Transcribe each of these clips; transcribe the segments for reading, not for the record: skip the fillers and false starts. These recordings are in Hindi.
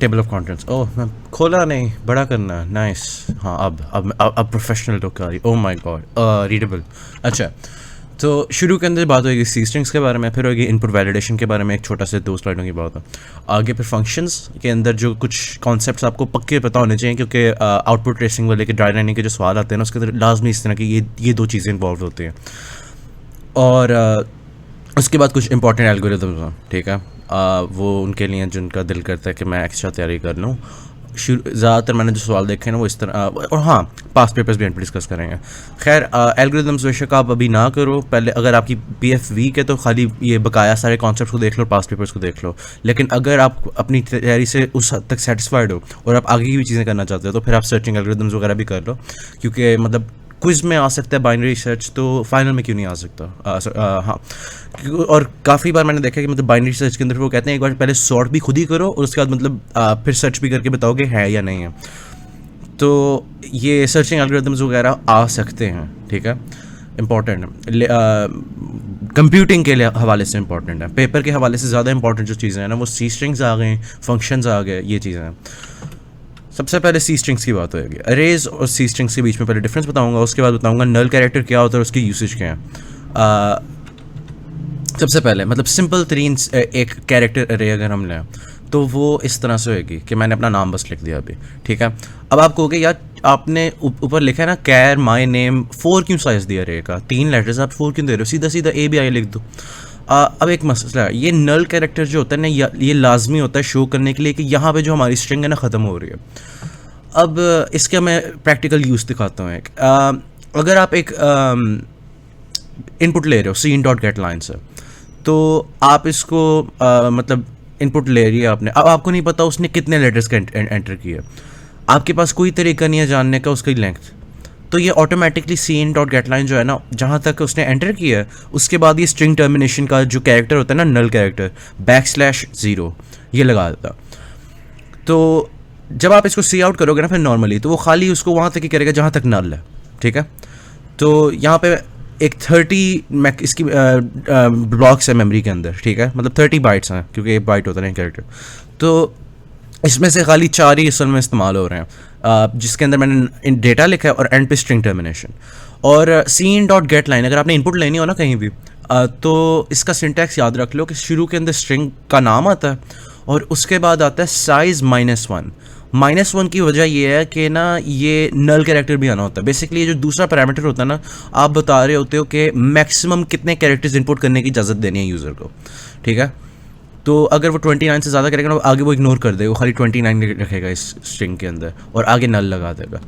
टेबल ऑफ कंटेंट्स, ओह मैं खोला नहीं, बड़ा करना, नाइस। हाँ अब प्रोफेशनल लुक आ रही, ओह माय गॉड, रीडेबल। अच्छा, तो शुरू के अंदर बात होगी सी स्ट्रिंग्स के बारे में, फिर होगी इनपुट वैलिडेशन के बारे में, एक छोटा से 2 स्लाइडों की बात है। आगे फिर फंक्शंस के अंदर जो कुछ कॉन्सेप्ट्स आपको पक्के पता होने चाहिए, क्योंकि आउटपुट ट्रेसिंग वाले के ड्राई लाइनिंग के जो सवाल आते हैं ना, उसके अंदर लाजमी इस तरह की ये 2 चीज़ें इन्वॉल्व होती हैं। और उसके बाद कुछ इंपॉर्टेंट एल्गोरिदम्स हैं, ठीक है। वो उनके लिए जिनका दिल करता है कि मैं एक्स्ट्रा तैयारी कर लूँ। ज़्यादातर मैंने जो सवाल देखे हैं ना वो इस तरह, और हाँ पास्ट पेपर्स भी हम डिस्कस करेंगे। खैर एल्गोरिदम्स बेशक आप अभी ना करो, पहले अगर आपकी पीएफ वीक है तो खाली ये बकाया सारे कॉन्सेप्ट्स को देख लो, पास्ट पेपर्स को देख लो। लेकिन अगर आप अपनी तैयारी से उस हद तक सेटिस्फाइड हो और आप आगे की भी चीज़ें करना चाहते हो तो फिर आप सर्चिंग एल्गोरिदम्स वगैरह भी कर लो, क्योंकि मतलब क्विज़ में आ सकता है बाइनरी सर्च, तो फाइनल में क्यों नहीं आ सकता। हाँ, और काफ़ी बार मैंने देखा कि मतलब बाइनरी सर्च के अंदर वो कहते हैं एक बार पहले सॉर्ट भी खुद ही करो और उसके बाद मतलब फिर सर्च भी करके बताओगे है या नहीं है। तो ये सर्चिंग एल्गोरिदम्स वगैरह आ सकते हैं, ठीक है। इम्पॉर्टेंट है, कंप्यूटिंग के लिए हवाले से इम्पॉर्टेंट है, पेपर के हवाले से ज़्यादा इंपॉर्टेंट जो चीज़ें हैं ना वो सी स्ट्रिंग्स आ गए, फंक्शंस आ गए, ये चीज़ें हैं। सबसे पहले सी स्ट्रिंग्स की बात होगी। अरेज और सी स्ट्रिंग्स के बीच में पहले डिफरेंस बताऊंगा, उसके बाद बताऊंगा नल कैरेक्टर क्या होता है और उसकी यूसेज क्या है। सबसे पहले मतलब सिंपल तरीन एक कैरेक्टर अरे अगर हम लें तो वो इस तरह से होगी कि मैंने अपना नाम बस लिख दिया अभी, ठीक है। अब आप कहोगे यार आपने ऊपर लिखा है ना कैर माई नेम, 4 क्यों साइज दिया अरे का, 3 लेटर्स आप 4 क्यों दे रहे हो, सीधा सीधा ए बी आई लिख दो। अब एक मसला है, ये नल कैरेक्टर जो होता है ना ये लाजमी होता है शो करने के लिए कि यहाँ पे जो हमारी स्ट्रिंग है ना ख़त्म हो रही है। अब इसका मैं प्रैक्टिकल यूज़ दिखाता हूँ एक। अगर आप एक इनपुट ले रहे हो सीन डॉट गेट लाइन से, तो आप इसको मतलब इनपुट ले रही है आपने, अब आपको नहीं पता उसने कितने लेटर्स का एंटर किया, आपके पास कोई तरीका नहीं है जानने का उसकी लेंथ, तो ये automatically scene dot get line जो है ना जहाँ तक उसने एंटर किया है उसके बाद ये स्ट्रिंग टर्मिनेशन का जो कैरेक्टर होता है ना नल कैरेक्टर \0 ये लगा देता। तो जब आप इसको सी आउट करोगे ना फिर नॉर्मली तो वो खाली उसको वहाँ तक ही करेगा जहाँ तक नल है, ठीक है। तो यहाँ पे एक 30 इसकी ब्लॉक्स है मेमोरी के अंदर, ठीक है, मतलब 30 बाइट्स हैं क्योंकि एक बाइट होता है कैरेक्टर। तो इसमें से खाली 4 ही असल में इस्तेमाल हो रहे हैं, जिसके अंदर मैंने डेटा लिखा है और एंड पे स्ट्रिंग टर्मिनेशन। और सीन डॉट गेट लाइन अगर आपने इनपुट लेनी हो ना कहीं भी, तो इसका सिंटैक्स याद रख लो कि शुरू के अंदर स्ट्रिंग का नाम आता है और उसके बाद आता है साइज -1 की वजह ये है कि ना ये नल कैरेक्टर भी आना होता है। बेसिकली ये जो दूसरा पैरामीटर होता है ना, आप बता रहे होते हो कि मैक्सिमम कितने कैरेक्टर्स इनपुट करने की इजाज़त देनी है यूज़र को, ठीक है। तो अगर वो 29 से ज़्यादा करेगा ना आगे वो इग्नोर कर देगा, वो खाली 29 रखेगा इस स्ट्रिंग के अंदर और आगे नल लगा देगा।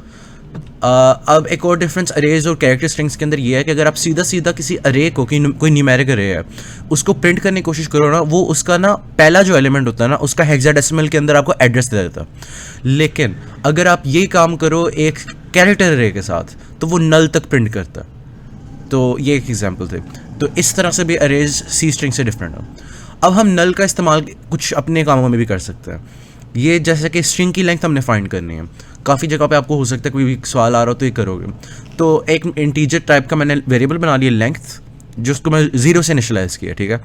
अब एक और डिफरेंस अरेज और कैरेक्टर स्ट्रिंग्स के अंदर ये है कि अगर आप सीधा सीधा किसी अरे को कोई न्यूमेरिक अरे है उसको प्रिंट करने की कोशिश करो ना, वो उसका ना पहला जो एलिमेंट होता है ना उसका हेक्साडेसिमल के अंदर आपको एड्रेस दे देता। लेकिन अगर आप यही काम करो एक कैरेक्टर अरे के साथ तो वो नल तक प्रिंट करता। तो ये एक एग्जांपल थे। तो इस तरह से भी अरेज सी स्ट्रिंग से डिफरेंट है। अब हम नल का इस्तेमाल कुछ अपने कामों में भी कर सकते हैं। ये जैसे कि स्ट्रिंग की लेंथ हमने फाइंड करनी है, काफ़ी जगह पे आपको हो सकता है कोई भी सवाल आ रहा हो तो ये करोगे। तो एक इंटीजर टाइप का मैंने वेरिएबल बना लिया लेंथ, जिसको मैं 0 से इनिशियलाइज़ किया, ठीक है।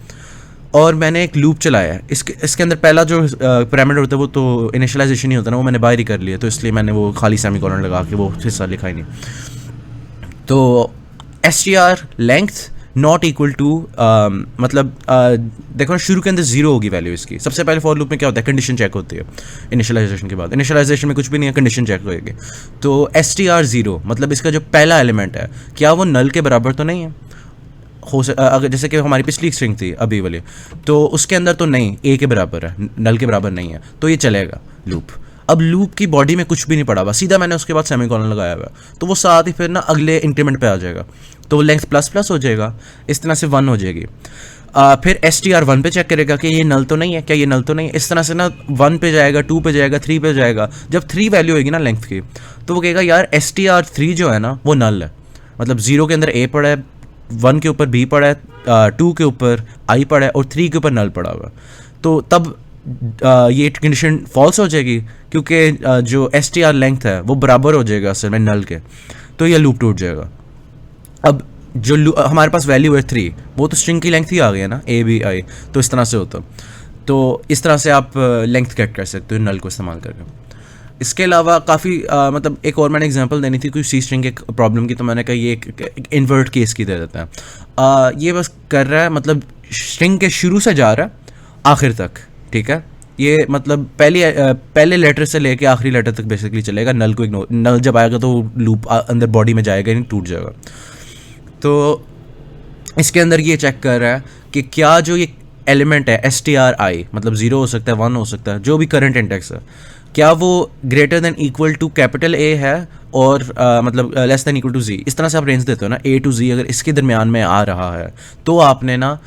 और मैंने एक लूप चलाया है, इसके अंदर पहला जो पैरामीटर होता है वो तो इनिशियलाइजेशन ही होता है ना, वो मैंने बाहर ही कर लिया, तो इसलिए मैंने वो खाली सेमीकोलन लगा के वो हिस्सा लिखा ही नहीं। तो str length not equal to मतलब देखो शुरू के अंदर 0 होगी वैल्यू इसकी। सबसे पहले फॉर लूप में क्या होता है, कंडीशन चेक होती है इनिशियलाइजेशन के बाद। इनिशियलाइजेशन में कुछ भी नहीं है, कंडीशन चेक होएगी। तो str 0 मतलब इसका जो पहला एलिमेंट है क्या वो नल के बराबर तो नहीं है, अगर जैसे कि हमारी पिछली स्ट्रिंग थी अभी वाली, तो उसके अंदर तो नहीं, ए के बराबर है, नल के बराबर नहीं है, तो ये चलेगा लूप। अब लूप की बॉडी में कुछ भी नहीं पड़ा हुआ, सीधा मैंने उसके बाद सेमीकोलन लगाया हुआ, तो वो साथ ही फिर ना अगले इंक्रीमेंट पे आ जाएगा, तो वो लेंथ ++ हो जाएगा, इस तरह से 1 हो जाएगी। फिर str 1 पे चेक करेगा कि ये नल तो नहीं है, क्या ये नल तो नहीं है, इस तरह से ना 1 पे जाएगा, 2 पे जाएगा, 3 पे जाएगा। जब 3 वैल्यू होगी ना लेंथ की, तो वो कहेगा यार str 3 जो है ना वो नल है, मतलब 0 के अंदर a पड़ा है, 1 के ऊपर b पड़ा है, 2 के ऊपर i पड़ा है और 3 के ऊपर नल पड़ा हुआ। तो तब ये कंडीशन फॉल्स हो जाएगी क्योंकि जो str लेंथ है वो बराबर हो जाएगा असल में नल के, तो ये लूप टूट जाएगा। अब जो हमारे पास वैल्यू है 3, वो तो स्ट्रिंग की लेंथ ही आ गई है ना, a b i, तो इस तरह से होता। तो इस तरह से आप लेंथ गेट कर सकते हो नल को इस्तेमाल करके। इसके अलावा काफ़ी मतलब एक और मैंने एग्जांपल देनी थी कोई सी स्ट्रिंग के प्रॉब्लम की, तो मैंने कहा ये एक इन्वर्ट केस की दे देता है। ये बस कर रहा है मतलब स्ट्रिंग के शुरू से जा रहा है आखिर तक, ठीक है। ये मतलब पहले लेटर से लेके आखिरी लेटर तक बेसिकली चलेगा, नल को इग्नोर, नल जब आएगा तो लूप अंदर बॉडी में जाएगा नहीं, टूट जाएगा। तो इसके अंदर ये चेक कर रहा है कि क्या जो ये एलिमेंट है stri, मतलब 0 हो सकता है 1 हो सकता है, जो भी करंट इंडेक्स है, क्या वो greater than equal to capital A है और मतलब less than equal to Z। इस तरह से आप रेंज देते हो ना, A टू Z, अगर इसके दरमियान में आ रहा है तो आपने ना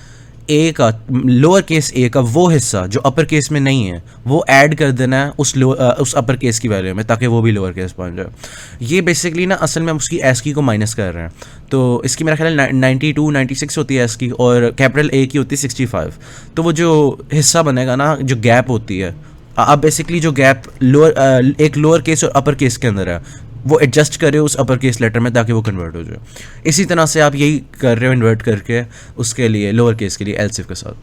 A का, लोअर केस A का वो हिस्सा जो अपर केस में नहीं है वो ऐड कर देना है उस अपर केस की वैल्यू में, ताकि वो भी लोअर केस पहुंच जाए। ये बेसिकली ना असल में उसकी एस की को माइनस कर रहे हैं। तो इसकी मेरा ख्याल है 92 96 होती है एस की, और कैपिटल A की होती है 65। तो वो जो हिस्सा बनेगा ना, जो गैप होती है, आप बेसिकली जो गैप एक लोअर केस और अपर केस के अंदर है वो एडजस्ट करे उस अपर केस लेटर में, ताकि वो कन्वर्ट हो जाए। इसी तरह से आप यही कर रहे हो इन्वर्ट करके उसके लिए, लोअर केस के लिए एल्सिफ के साथ।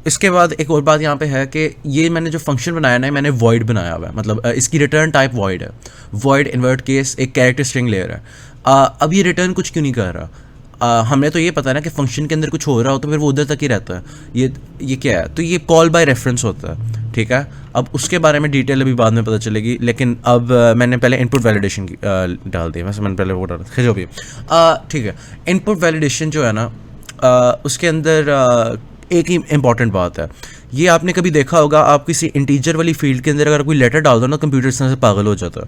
इसके बाद एक और बात यहाँ पे है कि ये मैंने जो फंक्शन बनाया ना, मैंने वॉइड बनाया हुआ है, मतलब इसकी रिटर्न टाइप वॉइड है। वॉइड इन्वर्ट केस एक कैरेक्टर स्ट्रिंग लेयर है। अब ये रिटर्न कुछ क्यों नहीं कर रहा? हमें तो ये पता है ना कि फंक्शन के अंदर कुछ हो रहा हो तो फिर वो उधर तक ही रहता है। ये क्या है? तो ये कॉल बाय रेफरेंस होता है, ठीक है। अब उसके बारे में डिटेल अभी बाद में पता चलेगी, लेकिन अब मैंने पहले इनपुट वैलिडेशन की डाल दी, वैसे मैंने पहले वो डाला था, जो भी ठीक है। इनपुट वैलिडेशन जो है ना, उसके अंदर एक ही इंपॉर्टेंट बात है। ये आपने कभी देखा होगा, आप किसी इंटीजर वाली फील्ड के अंदर अगर कोई लेटर डाल दो ना, कंप्यूटर इस तरह से पागल हो जाता है।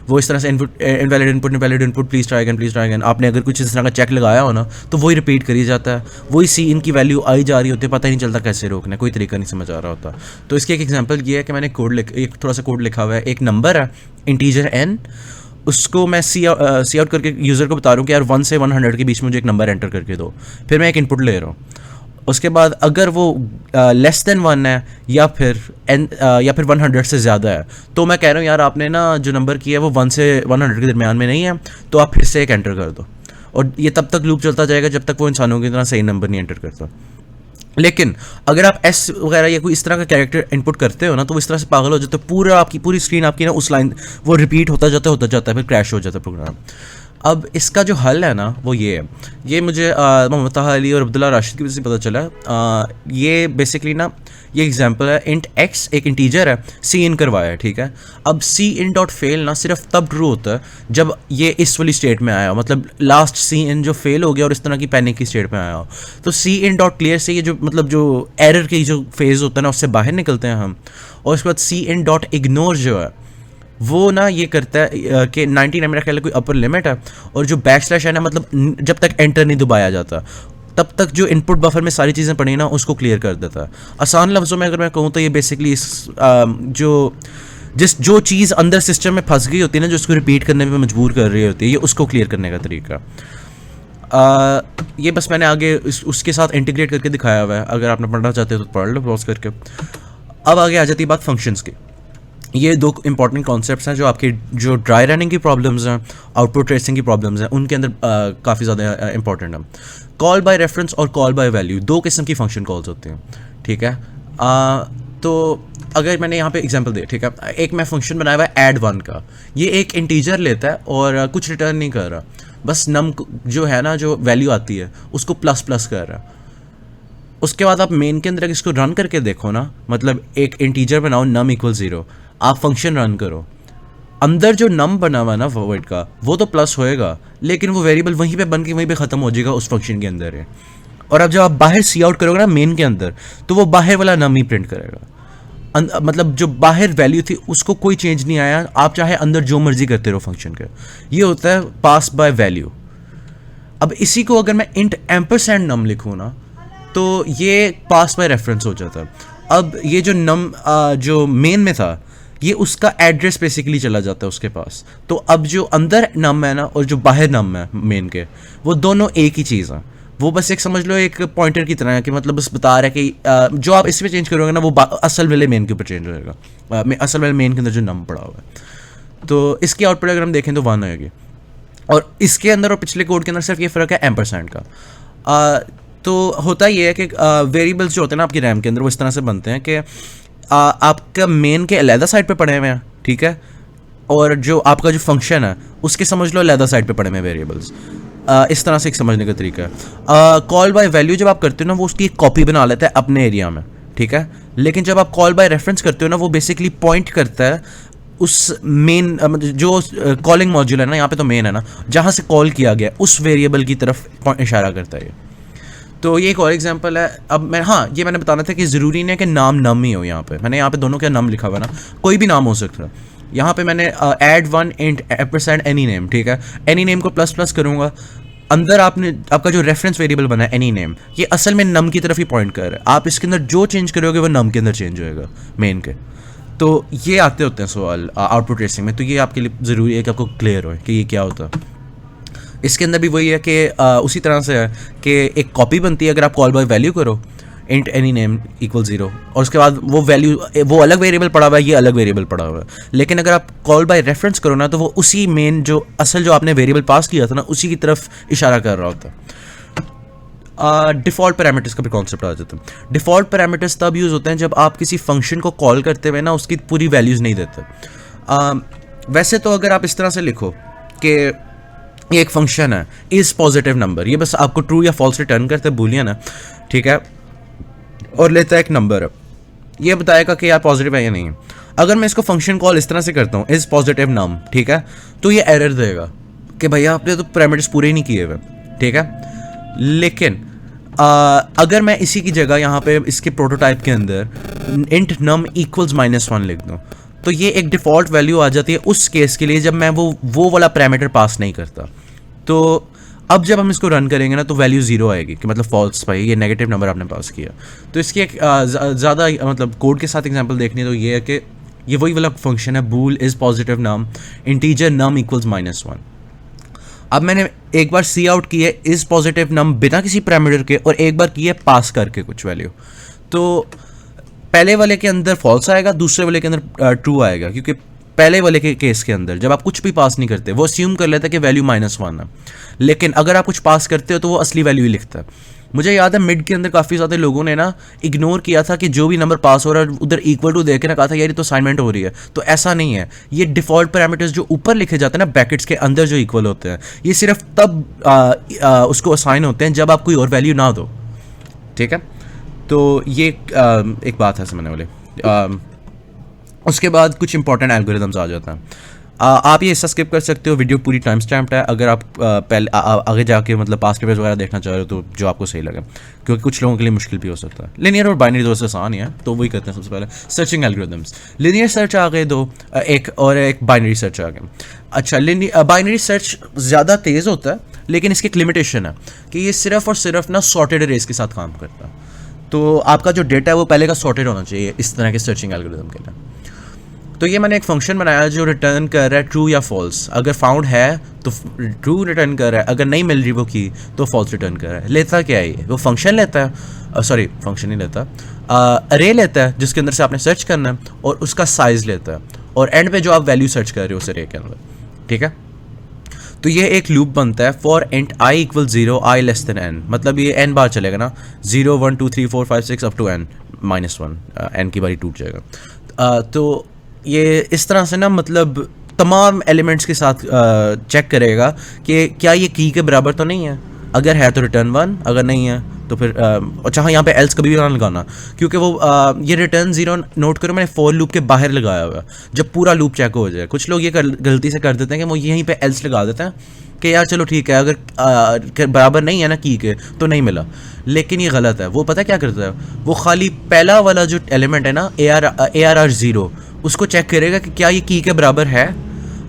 वो इस तरह से invalid input please try again. आपने अगर कुछ इस तरह का चेक लगाया हो ना, तो वही रिपीट करी जाता है, वही सी इन की वैल्यू आई जा रही होती है, पता ही नहीं चलता कैसे रोकना है, कोई तरीका नहीं समझ आ रहा होता। तो इसकी एक एग्जाम्पल ये है कि मैंने एक थोड़ा सा कोड लिखा हुआ है। एक नंबर है इंटीजर n, उसको मैं सी आउट करके यूज़र को बता रहा हूँ कि यार 1 से 100 के बीच में मुझे एक नंबर एंटर करके दो। फिर मैं एक इनपुट ले रहा हूँ। उसके बाद अगर वो लेस देन 1 है या फिर 100 से ज़्यादा है, तो मैं कह रहा हूँ यार आपने ना जो नंबर किया है वो 1 से 100 के दरमियान में नहीं है, तो आप फिर से एक एंटर कर दो। और ये तब तक लूप चलता जाएगा जब तक वो इंसानों की तरह सही नंबर नहीं एंटर करता। लेकिन अगर आप एस वगैरह या कोई इस तरह का कैरेक्टर इनपुट करते हो ना, तो इस तरह से पागल हो जाते हो, पूरी स्क्रीन आपकी ना उस लाइन वो रिपीट होता जाता है, फिर क्रैश हो जाता है प्रोग्राम। अब इसका जो हल है ना वो ये है। ये मुझे मोहम्मद ताहा अली और अब्दुल्ला राशिद की वजह से पता चला। ये बेसिकली ना ये एग्जांपल है, इंट एक्स एक इंटीजर है, सी इन करवाया है, ठीक है। अब सी इन डॉट फेल ना सिर्फ तब ट्रू होता है जब ये इस वाली स्टेट में आया हो, मतलब लास्ट सी इन जो फेल हो गया और इस तरह की पैनिक की स्टेट में आया हो। तो सी इन डॉट क्लियर से ये जो मतलब जो एरर की जो फेज़ होता है ना, उससे बाहर निकलते हैं हम। और उसके बाद सी इन डॉट इग्नोर जो है वो ना ये करता है कि 99 मेरा ख्याल है कोई अपर लिमिट है, और जो बैकस्लैश है ना, मतलब जब तक एंटर नहीं दबाया जाता तब तक जो इनपुट बफर में सारी चीज़ें पड़ी ना उसको क्लियर कर देता है। आसान लफ्ज़ों में अगर मैं कहूँ तो ये बेसिकली जो चीज़ अंदर सिस्टम में फंस गई होती है ना, जो उसको रिपीट करने में मजबूर कर रही होती है, ये उसको क्लियर करने का तरीका। ये बस मैंने आगे उसके साथ इंटीग्रेट करके दिखाया हुआ है, अगर आपने पढ़ना चाहते हो तो पढ़ लो पॉज करके। अब आगे आ जाती है बात फंक्शंस की। ये दो इंपॉर्टेंट कॉन्सेप्ट्स हैं जो आपकी जो ड्राई रनिंग की प्रॉब्लम्स हैं, आउटपुट ट्रेसिंग की प्रॉब्लम्स हैं, उनके अंदर काफ़ी ज़्यादा इंपॉर्टेंट है। कॉल बाय रेफरेंस और कॉल बाय वैल्यू, दो किस्म की फंक्शन कॉल्स होती हैं, ठीक है। तो अगर मैंने यहाँ पे एग्जांपल दिया, ठीक है, एक मैं फंक्शन बनाया हुआ है ऐड 1 का। ये एक इंटीजर लेता है और कुछ रिटर्न नहीं कर रहा, बस नम जो है ना, जो वैल्यू आती है उसको प्लस प्लस कर रहा है। उसके बाद आप मेन के अंदर इसको रन करके देखो ना, मतलब एक इंटीजर बनाओ नम इक्वल 0, आप फंक्शन रन करो, अंदर जो नम बना हुआ ना वॉइड का वो तो प्लस होएगा, लेकिन वो वेरिएबल वहीं पे बन के वहीं पे ख़त्म हो जाएगा उस फंक्शन के अंदर है। और अब जब आप बाहर सी आउट करोगे ना मेन के अंदर, तो वो बाहर वाला नम ही प्रिंट करेगा। मतलब जो बाहर वैल्यू थी उसको कोई चेंज नहीं आया, आप चाहे अंदर जो मर्जी करते रहो फंक्शन के। ये होता है पास बाय वैल्यू। अब इसी को अगर मैं इंट एम्परसैंड नम लिखूँ ना, तो ये पास बाय रेफरेंस हो जाता है। अब ये जो नम जो मेन में था, ये उसका एड्रेस बेसिकली चला जाता है उसके पास। तो अब जो अंदर नम है ना और जो बाहर नम है मेन के, वो दोनों एक ही चीज़ है। वो बस एक समझ लो एक पॉइंटर की तरह है कि मतलब बस बता रहा है कि जो आप इसमें चेंज करोगे ना वो असल वाले मेन के ऊपर चेंज होएगा, असल वाले मेन के अंदर जो नम पड़ा हुआ है। तो इसकी आउटपुट अगर हम देखें तो 1 होगी। और इसके अंदर और पिछले कोड के अंदर सिर्फ ये फ़र्क है एम्परसैंड का। तो होता ये है कि वेरिएबल्स जो होते हैं ना आपकी रैम के अंदर वो इस तरह से बनते हैं कि आपका मेन के अलहदा साइड पे पड़े हुए हैं, ठीक है, और जो आपका जो फंक्शन है उसके समझ लो अलहदा साइड पे पड़े हुए हैं वेरिएबल्स। इस तरह से एक समझने का तरीका है। कॉल बाय वैल्यू जब आप करते हो ना वो उसकी एक कॉपी बना लेता है अपने एरिया में, ठीक है, लेकिन जब आप कॉल बाय रेफरेंस करते हो ना वो बेसिकली पॉइंट करता है उस मेन जो कॉलिंग मॉड्यूल है ना, यहाँ पे तो मेन है ना, जहाँ से कॉल किया गया उस वेरिएबल की तरफ इशारा करता है ये। तो ये एक और एग्जांपल है। अब मैं, हाँ, ये मैंने बताना था कि ज़रूरी नहीं है कि नाम नम ही हो। यहाँ पे मैंने यहाँ पे दोनों का नाम लिखा हुआ ना, कोई भी नाम हो सकता है। यहाँ पे मैंने add one int % any name, ठीक है, एनी नेम को प्लस प्लस करूँगा, अंदर आपका जो रेफरेंस वेरिएबल बना है एनी नेम, ये असल में नम की तरफ ही पॉइंट कर रहा है। आप इसके अंदर जो चेंज करोगे वो नम के अंदर चेंज होएगा मेन के। तो ये आते होते हैं सवाल आउटपुट रेसिंग में, तो ये आपके लिए ज़रूरी है कि आपको क्लियर हो कि ये क्या होता है। इसके अंदर भी वही है कि उसी तरह से है कि एक कॉपी बनती है अगर आप कॉल बाय वैल्यू करो इंट एनी नेम इक्वल 0, और उसके बाद वो वैल्यू वो अलग वेरिएबल पड़ा हुआ है, ये अलग वेरिएबल पड़ा हुआ है। लेकिन अगर आप कॉल बाय रेफरेंस करो ना तो वो उसी मेन जो असल जो आपने वेरिएबल पास किया था ना उसी की तरफ इशारा कर रहा होता है। डिफ़ॉल्ट पैरामीटर्स का भी कॉन्सेप्ट आ जाता है। डिफ़ॉल्ट पैरामीटर्स तब यूज़ होते हैं जब आप किसी फंक्शन को कॉल करते हुए ना उसकी पूरी वैल्यूज़ नहीं देते। वैसे तो अगर आप इस तरह से लिखो कि ये एक फंक्शन है इज़ पॉजिटिव नंबर, ये बस आपको ट्रू या फॉल्स रिटर्न करते बूलियन है, ठीक है, और लेता है एक नंबर, ये बताएगा कि यार पॉजिटिव है या नहीं है। अगर मैं इसको फंक्शन कॉल इस तरह से करता हूँ इज़ पॉजिटिव नम, ठीक है, तो ये एरर देगा कि भैया आपने तो पैरामीटर्स पूरे ही नहीं किए हुए, ठीक है। लेकिन अगर मैं इसी की जगह यहाँ पे इसके प्रोटोटाइप के अंदर इंट नम इक्वल्स -1 लिख दूँ तो ये एक डिफ़ॉल्ट वैल्यू आ जाती है उस केस के लिए जब मैं वो वाला पैरामीटर पास नहीं करता। तो अब जब हम इसको रन करेंगे ना तो वैल्यू 0 आएगी कि मतलब फॉल्स भाई ये नेगेटिव नंबर आपने पास किया। तो इसकी एक ज़्यादा मतलब कोड के साथ एग्जांपल देखनी है तो ये है कि ये वही वाला फंक्शन है bool is positive num integer num equals -1। अब मैंने एक बार सी आउट की है इज़ पॉजिटिव नम बिना किसी पैरामीटर के और एक बार की है पास करके कुछ वैल्यू, तो पहले वाले के अंदर फॉल्स आएगा, दूसरे वाले के अंदर ट्रू आएगा, क्योंकि पहले वाले के केस के अंदर जब आप कुछ भी पास नहीं करते वो अस्यूम कर लेता है कि वैल्यू -1 है, लेकिन अगर आप कुछ पास करते हो तो वो असली वैल्यू ही लिखता है। मुझे याद है मिड के अंदर काफ़ी ज़्यादा लोगों ने ना इग्नोर किया था कि जो भी नंबर पास हो रहा है उधर इक्वल टू देख के ना कहा था यार ये तो असाइनमेंट हो रही है, तो ऐसा नहीं है। ये डिफ़ॉल्ट पैरामीटर्स जो ऊपर लिखे जाते हैं ना ब्रैकेट्स के अंदर जो इक्वल होते हैं ये सिर्फ तब उसको असाइन होते हैं जब आप कोई और वैल्यू ना दो, ठीक है। तो ये एक बात है समझने वाले। उसके बाद कुछ इंपॉर्टेंट एल्गोरिदम्स आ जाता है। आप ये हिस्सा स्किप कर सकते हो, वीडियो पूरी टाइम स्टैम्प्ड है। अगर आप पहले आगे जाके मतलब पास्ट पेपर्स वगैरह देखना चाह रहे हो तो जो आपको सही लगे, क्योंकि कुछ लोगों के लिए मुश्किल भी हो सकता है। लिनियर और बाइनरी दोस्त आसान ही है तो वही करते हैं। सबसे पहले सर्चिंग एल्गोरिदम्स, लिनियर सर्च आ गए दो, एक बाइनरी सर्च आ गया। अच्छा, बाइनरी सर्च ज़्यादा तेज़ होता है लेकिन इसकी एक लिमिटेशन है कि ये सिर्फ और सिर्फ ना सॉर्टेड अरेज के साथ काम करता है। तो आपका जो डेटा है वो पहले का सॉर्टेड होना चाहिए इस तरह के सर्चिंग एल्गोरिदम के लिए। तो ये मैंने एक फंक्शन बनाया जो रिटर्न कर रहा है ट्रू या फॉल्स। अगर फाउंड है तो ट्रू रिटर्न कर रहा है, अगर नहीं मिल रही वो की तो फॉल्स रिटर्न कर रहा है। लेता क्या है ये, वो फंक्शन लेता है, सॉरी फंक्शन नहीं लेता, अरे लेता है जिसके अंदर से आपने सर्च करना है और उसका साइज़ लेता है और एंड पे जो आप वैल्यू सर्च कर रहे हो उस अरे के अंदर, ठीक है। तो ये एक लूप बनता है for int i equal 0 i less than n, मतलब ये n बार चलेगा ना, 0 1 2 3 4 5 6 अप टू n -1, n की बारी टूट जाएगा। तो ये इस तरह से ना मतलब तमाम एलिमेंट्स के साथ चेक करेगा कि क्या ये की के बराबर तो नहीं है, अगर है तो रिटर्न 1, अगर नहीं है तो फिर अच्छा हाँ यहाँ पे एल्स कभी भी ना लगाना, क्योंकि वो ये रिटर्न 0 नोट करो मैंने फॉर लूप के बाहर लगाया हुआ है जब पूरा लूप चेक हो जाए। कुछ लोग ये गलती से कर देते हैं कि वो यहीं पे एल्स लगा देते हैं कि यार चलो ठीक है अगर बराबर नहीं है ना की के तो नहीं मिला, लेकिन ये गलत है। वो पता क्या करता है, वो खाली पहला वाला जो एलिमेंट है ना ARR 0 उसको चेक करेगा कि क्या ये की के बराबर है,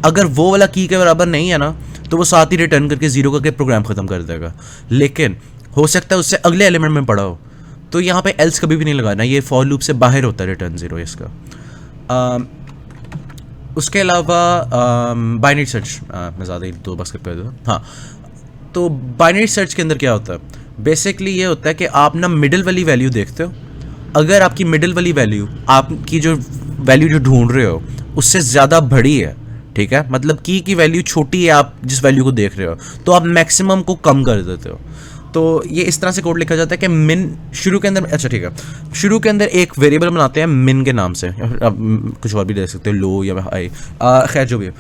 अगर वो वाला की के बराबर नहीं है ना तो वो साथ ही रिटर्न करके 0 करके प्रोग्राम ख़त्म कर देगा। लेकिन हो सकता है उससे अगले एलिमेंट में पड़ा हो, तो यहाँ पे एल्स कभी भी नहीं लगाना, ये फॉर लूप से बाहर होता है रिटर्न 0 इसका। उसके अलावा बाइनरी सर्च मैं ज़्यादा ही 2 बस कर दूँ। हाँ, तो बाइनरी सर्च के अंदर क्या होता है, बेसिकली ये होता है कि आप ना मिडिल वाली वैल्यू देखते हो, अगर आपकी मिडिल वाली वैल्यू आपकी जो वैल्यू जो ढूंढ रहे हो उससे ज़्यादा बड़ी है, ठीक है, मतलब की वैल्यू छोटी है आप जिस वैल्यू को देख रहे हो, तो आप मैक्सिमम को कम कर देते हो। तो ये इस तरह से कोड लिखा जाता है कि मिन शुरू के अंदर, अच्छा ठीक है, शुरू के अंदर एक वेरिएबल बनाते हैं मिन के नाम से, अब कुछ और भी दे सकते हो, लो या हाई, खैर जो भी है,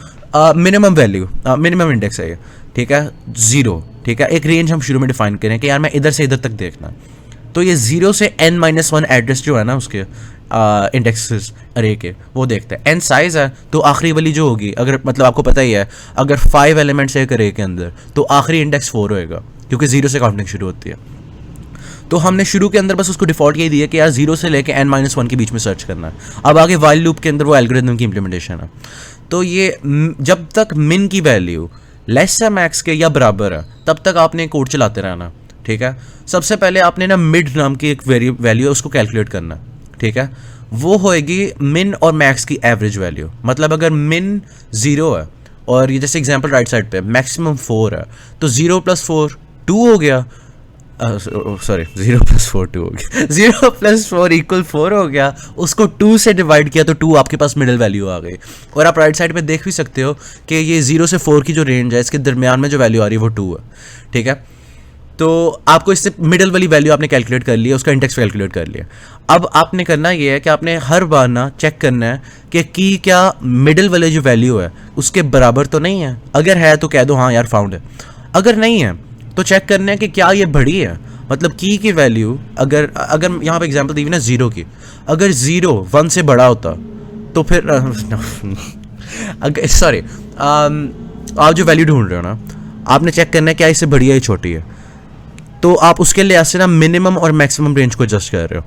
मिनिमम वैल्यू, मिनिमम इंडेक्स है ये, ठीक है, 0, ठीक है, एक रेंज हम शुरू में डिफाइन करें कि यार मैं इधर से इधर तक देखना है। तो ये 0 से n-1 एड्रेस जो है ना उसके इंडेक्सेस अरे के, वो देखते हैं। n साइज़ है तो आखिरी वाली जो होगी, अगर मतलब आपको पता ही है अगर 5 एलिमेंट्स है एक अरे के अंदर तो आखिरी इंडेक्स 4 होएगा, क्योंकि 0 से काउंटिंग शुरू होती है। तो हमने शुरू के अंदर बस उसको डिफ़ॉल्ट यही दिया कि यार 0 से लेके n-1 के बीच में सर्च करना है। अब आगे वाइल लूप के अंदर वो एल्गोरिथम की इंप्लीमेंटेशन है। तो ये जब तक मिन की वैल्यू लेस है मैक्स के या बराबर है तब तक आपने कोड चलाते रहना, ठीक है। सबसे पहले आपने ना मिड नाम की एक वैल्यू है उसको कैलकुलेट करना, ठीक है। वो होएगी मिन और मैक्स की एवरेज वैल्यू। मतलब अगर मिन 0 है और ये जैसे एग्जांपल राइट साइड पे मैक्सिमम 4 है तो 0 + 4 2 हो गया, सॉरी 0 + 4 2 हो गया, 0 + 4 = 4 हो गया, उसको 2 से डिवाइड किया तो 2 आपके पास मिडिल वैल्यू आ गई। और आप राइट साइड पे देख भी सकते हो कि ये 0 से 4 की जो रेंज है इसके दरमियान में जो वैल्यू आ रही है वो 2 है, ठीक है। तो आपको इससे मिडिल वाली वैल्यू आपने कैलकुलेट कर लिया, उसका इंडेक्स कैलकुलेट कर लिया। अब आपने करना ये है कि आपने हर बार ना चेक करना है कि की क्या मिडिल वाली जो वैल्यू है उसके बराबर तो नहीं है। अगर है तो कह दो हाँ यार फाउंड है, अगर नहीं है तो चेक करना है कि क्या ये बड़ी है। मतलब की वैल्यू अगर यहाँ पे एग्जांपल दी हुई ना 0 की, अगर 0 1 से बड़ा होता तो फिर अगर सॉरी आप जो वैल्यू ढूंढ रहे हो ना आपने चेक करना है क्या इससे बड़ी है या छोटी है। तो आप उसके लिहाज से ना मिनिमम और मैक्सिमम रेंज को एडजस्ट कर रहे हो।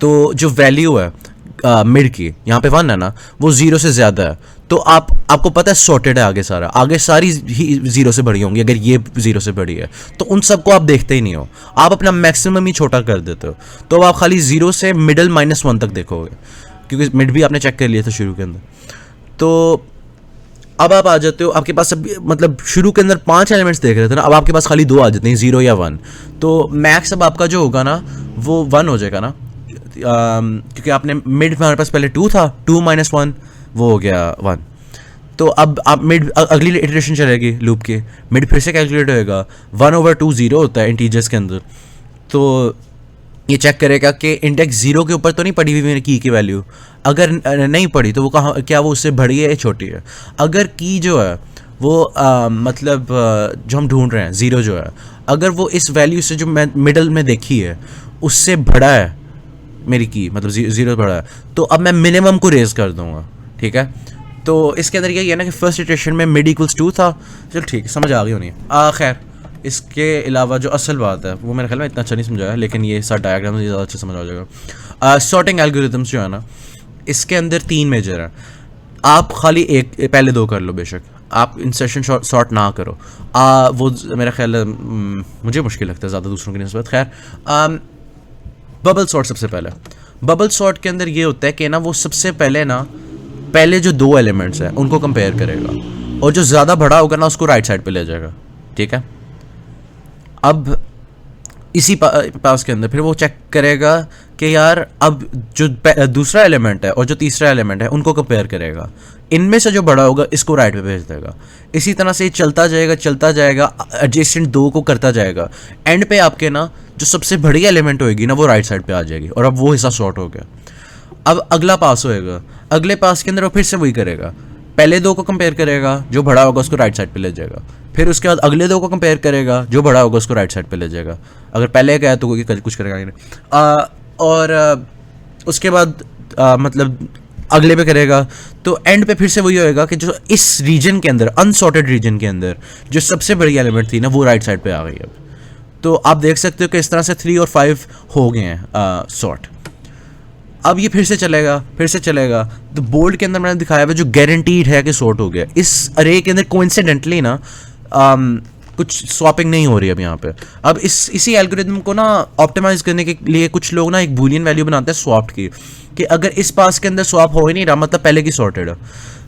तो जो वैल्यू है मिड की यहाँ पे 1 है ना, वो 0 से ज़्यादा है तो आपको पता है सॉर्टेड है, आगे सारी ही 0 से बड़ी होंगी। अगर ये 0 से बड़ी है तो उन सबको आप देखते ही नहीं हो, आप अपना मैक्सिमम ही छोटा कर देते हो। तो अब आप खाली 0 से मिडल -1 तक देखोगे, क्योंकि मिड भी आपने चेक कर लिया था शुरू के अंदर। तो अब आप आ जाते हो, आपके पास अब मतलब शुरू के अंदर 5 एलिमेंट्स देख रहे थे ना, अब आपके पास खाली 2 आ जाते हैं, 0 या 1। तो मैक्स अब आपका जो होगा ना वो 1 हो जाएगा ना, क्योंकि आपने मिड हमारे पास पहले 2 था, 2 - 1 वो हो गया 1। तो अब आप मिड अगली इटरेशन चलेगी लूप की, मिड फिर से कैलकुलेट होएगा, 1/2 0 होता है इंटीजर्स के अंदर। तो ये चेक करेगा कि इंडेक्स 0 के ऊपर तो नहीं पड़ी हुई मेरी की वैल्यू, अगर नहीं पड़ी तो वो कहाँ, क्या वो उससे बड़ी है या छोटी है। अगर की जो है वो मतलब जो हम ढूंढ रहे हैं 0 जो है, अगर वो इस वैल्यू से जो मैं मिडल में देखी है उससे बड़ा है मेरी की, मतलब 0 बड़ा है, तो अब मैं मिनिमम को रेज कर दूंगा, ठीक है। तो इसके अंदर यही है ना कि फर्स्ट इटरेशन में मिड = 2 था। चलो ठीक है, समझ आ गई होनी है। खैर इसके अलावा जो असल बात है वो मेरे ख्याल में इतना अच्छा नहीं समझाया, लेकिन ये सारा डायग्राम मुझे ज़्यादा अच्छा समझ आ जाएगा। सॉर्टिंग एल्गोरिथम्स जो है ना इसके अंदर 3 मेजर हैं। आप खाली एक पहले 2 कर लो, बेशक आप इंसर्शन सॉर्ट ना करो, वो मेरा ख्याल है मुझे मुश्किल लगता है ज़्यादा दूसरों की निस्बत। खैर बबल सॉर्ट सबसे पहले, बबल सॉर्ट के अंदर ये होता है कि ना वो सबसे पहले ना पहले जो 2 एलिमेंट्स हैं उनको कंपेयर करेगा और जो ज़्यादा बड़ा होगा ना उसको राइट साइड पे ले जाएगा, ठीक है। अब इसी पास के अंदर फिर वो चेक करेगा कि यार अब जो दूसरा एलिमेंट है और जो तीसरा एलिमेंट है उनको कंपेयर करेगा, इनमें से जो बड़ा होगा इसको राइट पे भेज देगा। इसी तरह से चलता जाएगा एडजेसेंट 2 को करता जाएगा। एंड पे आपके ना जो सबसे बड़ी एलिमेंट होएगी ना वो राइट साइड पे आ जाएगी और अब वो हिस्सा शॉर्ट हो गया। अब अगला पास होएगा, अगले पास के अंदर वो फिर से वही करेगा, पहले 2 को कंपेयर करेगा, जो बड़ा होगा उसको राइट साइड पे ले जाएगा, फिर उसके बाद अगले 2 को कंपेयर करेगा, जो बड़ा होगा उसको राइट साइड पे ले जाएगा। अगर पहले गया तो कोई कुछ करेगा नहीं। और उसके बाद मतलब अगले पे करेगा, तो एंड पे फिर से वही होएगा कि जो इस रीजन के अंदर अनसॉर्टेड रीजन के अंदर जो सबसे बड़ी एलिमेंट थी ना वो राइट साइड पे आ गई। अब तो आप देख सकते हो कि इस तरह से 3 और 5 हो गए हैं सॉर्ट। अब ये फिर से चलेगा। तो बोल्ड के अंदर मैंने दिखाया हुआ जो गारंटीड है कि सॉर्ट हो गया। इस अरे के अंदर कोइंसिडेंटली ना कुछ स्वैपिंग नहीं हो रही अब यहाँ पे। अब इसी एल्गोरिथम को ना ऑप्टिमाइज करने के लिए कुछ लोग ना एक बूलियन वैल्यू बनाते हैं स्वैप्ड की, कि अगर इस पास के अंदर स्वैप हो ही नहीं रहा मतलब पहले की सॉर्टेड है,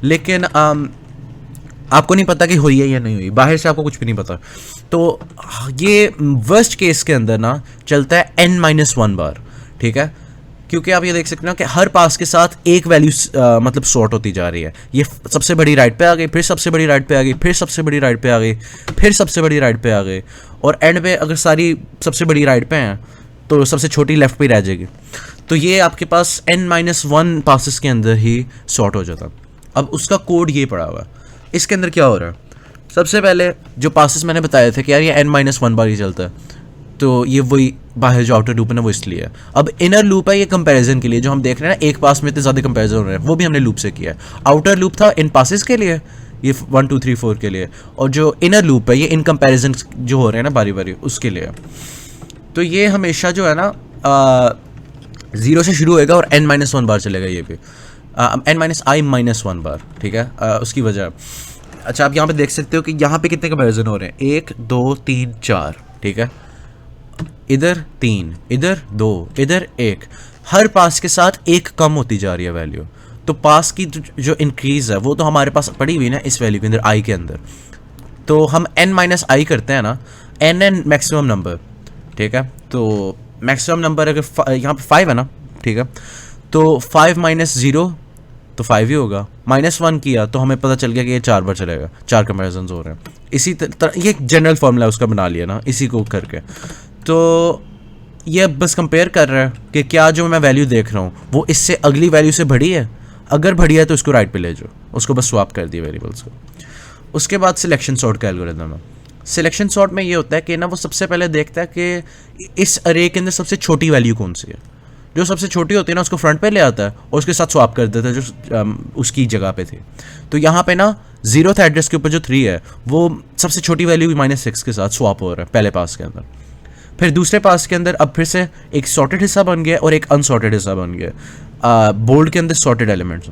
लेकिन आपको नहीं पता कि हुई है या नहीं हुई, बाहर से आपको कुछ भी नहीं पता। तो ये वर्स्ट केस के अंदर ना चलता है n-1 बार, ठीक है। क्योंकि आप ये देख सकते हो कि हर पास के साथ एक वैल्यू मतलब सॉर्ट होती जा रही है। ये सबसे बड़ी राइट पे आ गई, फिर सबसे बड़ी राइट पे आ गई, फिर सबसे बड़ी राइट पे आ गई, फिर सबसे बड़ी राइट पे आ गई, और एंड पे अगर सारी सबसे बड़ी राइट पे हैं तो सबसे छोटी लेफ्ट पे रह जाएगी। तो ये आपके पास n-1 पासेस के अंदर ही सॉर्ट हो जाता। अब उसका कोड ये पड़ा हुआ है। इसके अंदर क्या हो रहा है, सबसे पहले जो पासेस मैंने बताए थे कि यार ये n-1 बार ही चलता है, तो ये वही बाहर जो आउटर लूप है ना वो इसलिए है। अब इनर लूप है ये कंपैरिजन के लिए, जो हम देख रहे हैं ना एक पास में इतने ज़्यादा कंपैरिजन हो रहे हैं, वो भी हमने लूप से किया है। आउटर लूप था इन पासेस के लिए, ये 1 2 3 4 के लिए, और जो इनर लूप है ये इन कंपैरिजन जो हो रहे हैं ना बारी बारी उसके लिए। तो ये हमेशा जो है ना 0 से शुरू होएगा और n-1 बार चलेगा ये भी, n-i-1 बार, ठीक है। उसकी वजह, अच्छा आप यहाँ पे देख सकते हो कि यहाँ पे कितने कंपैरिजन हो रहे हैं, 1 2 3 4, ठीक है। इधर 3, इधर 2, इधर 1, हर पास के साथ एक कम होती जा रही है वैल्यू। तो पास की जो इंक्रीज है वो तो हमारे पास पड़ी हुई ना इस वैल्यू के अंदर i के अंदर। तो हम n-i करते हैं ना, n मैक्सिमम नंबर, ठीक है। तो मैक्सिमम नंबर अगर यहाँ पे 5 है ना, ठीक है, तो 5 - 0 तो 5 ही होगा, -1 किया तो हमें पता चल गया कि ये 4 बार चलेगा, 4 कंपैरिजन हो रहे हैं। इसी तरह ये जनरल फॉर्मूला उसका बना लिया ना इसी को करके। तो ये बस कंपेयर कर रहा है कि क्या जो मैं वैल्यू देख रहा हूँ वो इससे अगली वैल्यू से बढ़ी है, अगर बढ़ी है तो उसको राइट पे ले जाओ, उसको बस स्वैप कर दिया वेरिएबल्स को। उसके बाद सिलेक्शन सॉर्ट का एल्गोरिथम है। सिलेक्शन सॉर्ट में ये होता है कि ना वो सबसे पहले देखता है कि इस अरे के अंदर सबसे छोटी वैल्यू कौन सी है, जो सबसे छोटी होती है ना उसको फ्रंट पे ले आता है और उसके साथ स्वैप कर देता है जो उसकी जगह पे थी। तो यहाँ पे ना 0th एड्रेस के ऊपर जो 3 है वो सबसे छोटी वैल्यू -6 के साथ स्वैप हो रहा है पहले पास के अंदर। फिर दूसरे पास के अंदर अब फिर से एक सॉर्टेड हिस्सा बन गया और एक अनसॉर्टेड हिस्सा बन गया। बोल्ड के अंदर सॉर्टेड एलिमेंट्स,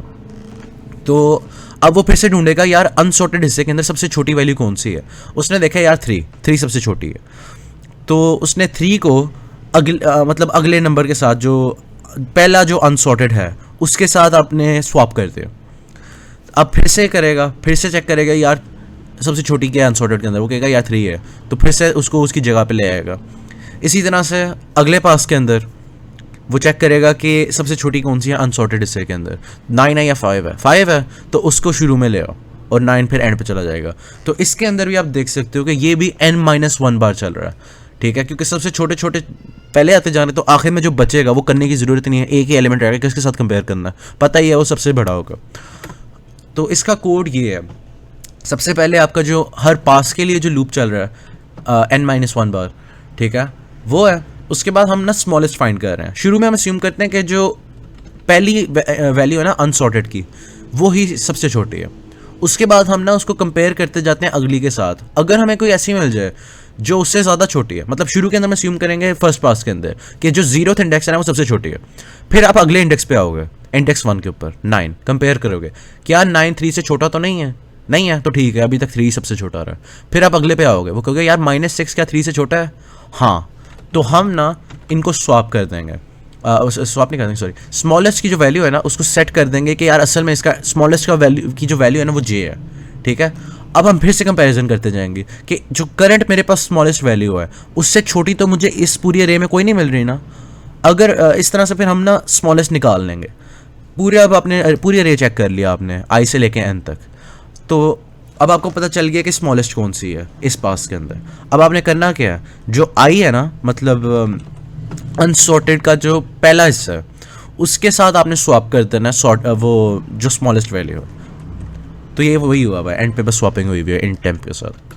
तो अब वो फिर से ढूंढेगा यार अनसॉर्टेड हिस्से के अंदर सबसे छोटी वैल्यू कौन सी है। उसने देखा यार 3 सबसे छोटी है, तो उसने 3 को मतलब अगले नंबर के साथ जो पहला जो अनसॉर्टेड है उसके साथ आपने स्वैप कर दिया। अब फिर से करेगा, फिर से चेक करेगा यार सबसे छोटी क्या है अनसॉर्टेड के अंदर, वो कहेगा यार 3 है, तो फिर से उसको उसकी जगह पे ले आएगा। इसी तरह से अगले पास के अंदर वो चेक करेगा कि सबसे छोटी कौन सी है अनसॉर्टेड हिस्से के अंदर, 9 है या 5 है, तो उसको शुरू में ले आओ और 9 फिर एंड पे चला जाएगा। तो इसके अंदर भी आप देख सकते हो कि ये भी n-1 बार चल रहा है, ठीक है, क्योंकि सबसे छोटे छोटे पहले आते जा रहे, तो आखिर में जो बचेगा वो करने की ज़रूरत नहीं है, एक ही एलिमेंट रहेगा, किसके साथ कंपेयर करना है पता ही है, वो सबसे बड़ा होगा। तो इसका कोड ये है, सबसे पहले आपका जो हर पास के लिए जो लूप चल रहा है n-1 बार, ठीक है, वो है। उसके बाद हम ना स्मॉलेस्ट फाइंड कर रहे हैं। शुरू में हम अस्यूम करते हैं कि जो पहली वैल्यू है ना अनसॉर्टेड की वो ही सबसे छोटी है। उसके बाद हम ना उसको कंपेयर करते जाते हैं अगली के साथ। अगर हमें कोई ऐसी मिल जाए जो उससे ज़्यादा छोटी है, मतलब शुरू के अंदर हम अस्यूम करेंगे फर्स्ट पास के अंदर कि जो 0th इंडेक्स है ना वो सबसे छोटी है। फिर आप अगले इंडेक्स पे आओगे, इंडेक्स 1 के ऊपर 9 कंपेयर करोगे, क्या 9 3 से छोटा तो नहीं है, नहीं है तो ठीक है, अभी तक 3 सबसे छोटा आ रहा है। फिर आप अगले पे आओगे, वो कहोगे यार -6 क्या 3 से छोटा है, हाँ, तो हम ना इनको स्वैप कर देंगे, स्वैप नहीं कर देंगे सॉरी, स्मॉलेस्ट की जो वैल्यू है ना उसको सेट कर देंगे कि यार असल में इसका स्मॉलेस्ट का वैल्यू की जो वैल्यू है ना वो j है, ठीक है। अब हम फिर से कंपैरिजन करते जाएंगे कि जो करंट मेरे पास स्मॉलेस्ट वैल्यू है उससे छोटी तो मुझे इस पूरी अरे में कोई नहीं मिल रही ना। अगर इस तरह से फिर हम ना स्मॉलेस्ट निकाल लेंगे पूरे। अब आपने पूरी अरे चेक कर लिया आपने i से लेके n तक, तो अब आपको पता चल गया कि स्मॉलेस्ट कौन सी है इस पास के अंदर। अब आपने करना क्या है, जो i है ना मतलब अनसॉर्टेड का जो पहला हिस्सा है उसके साथ आपने स्वैप कर देना है वो जो स्मॉलेस्ट वैल्यू है। तो ये वही हुआ भाई, एंड पे बस स्वैपिंग हुई हुई है इन टेम्प के साथ।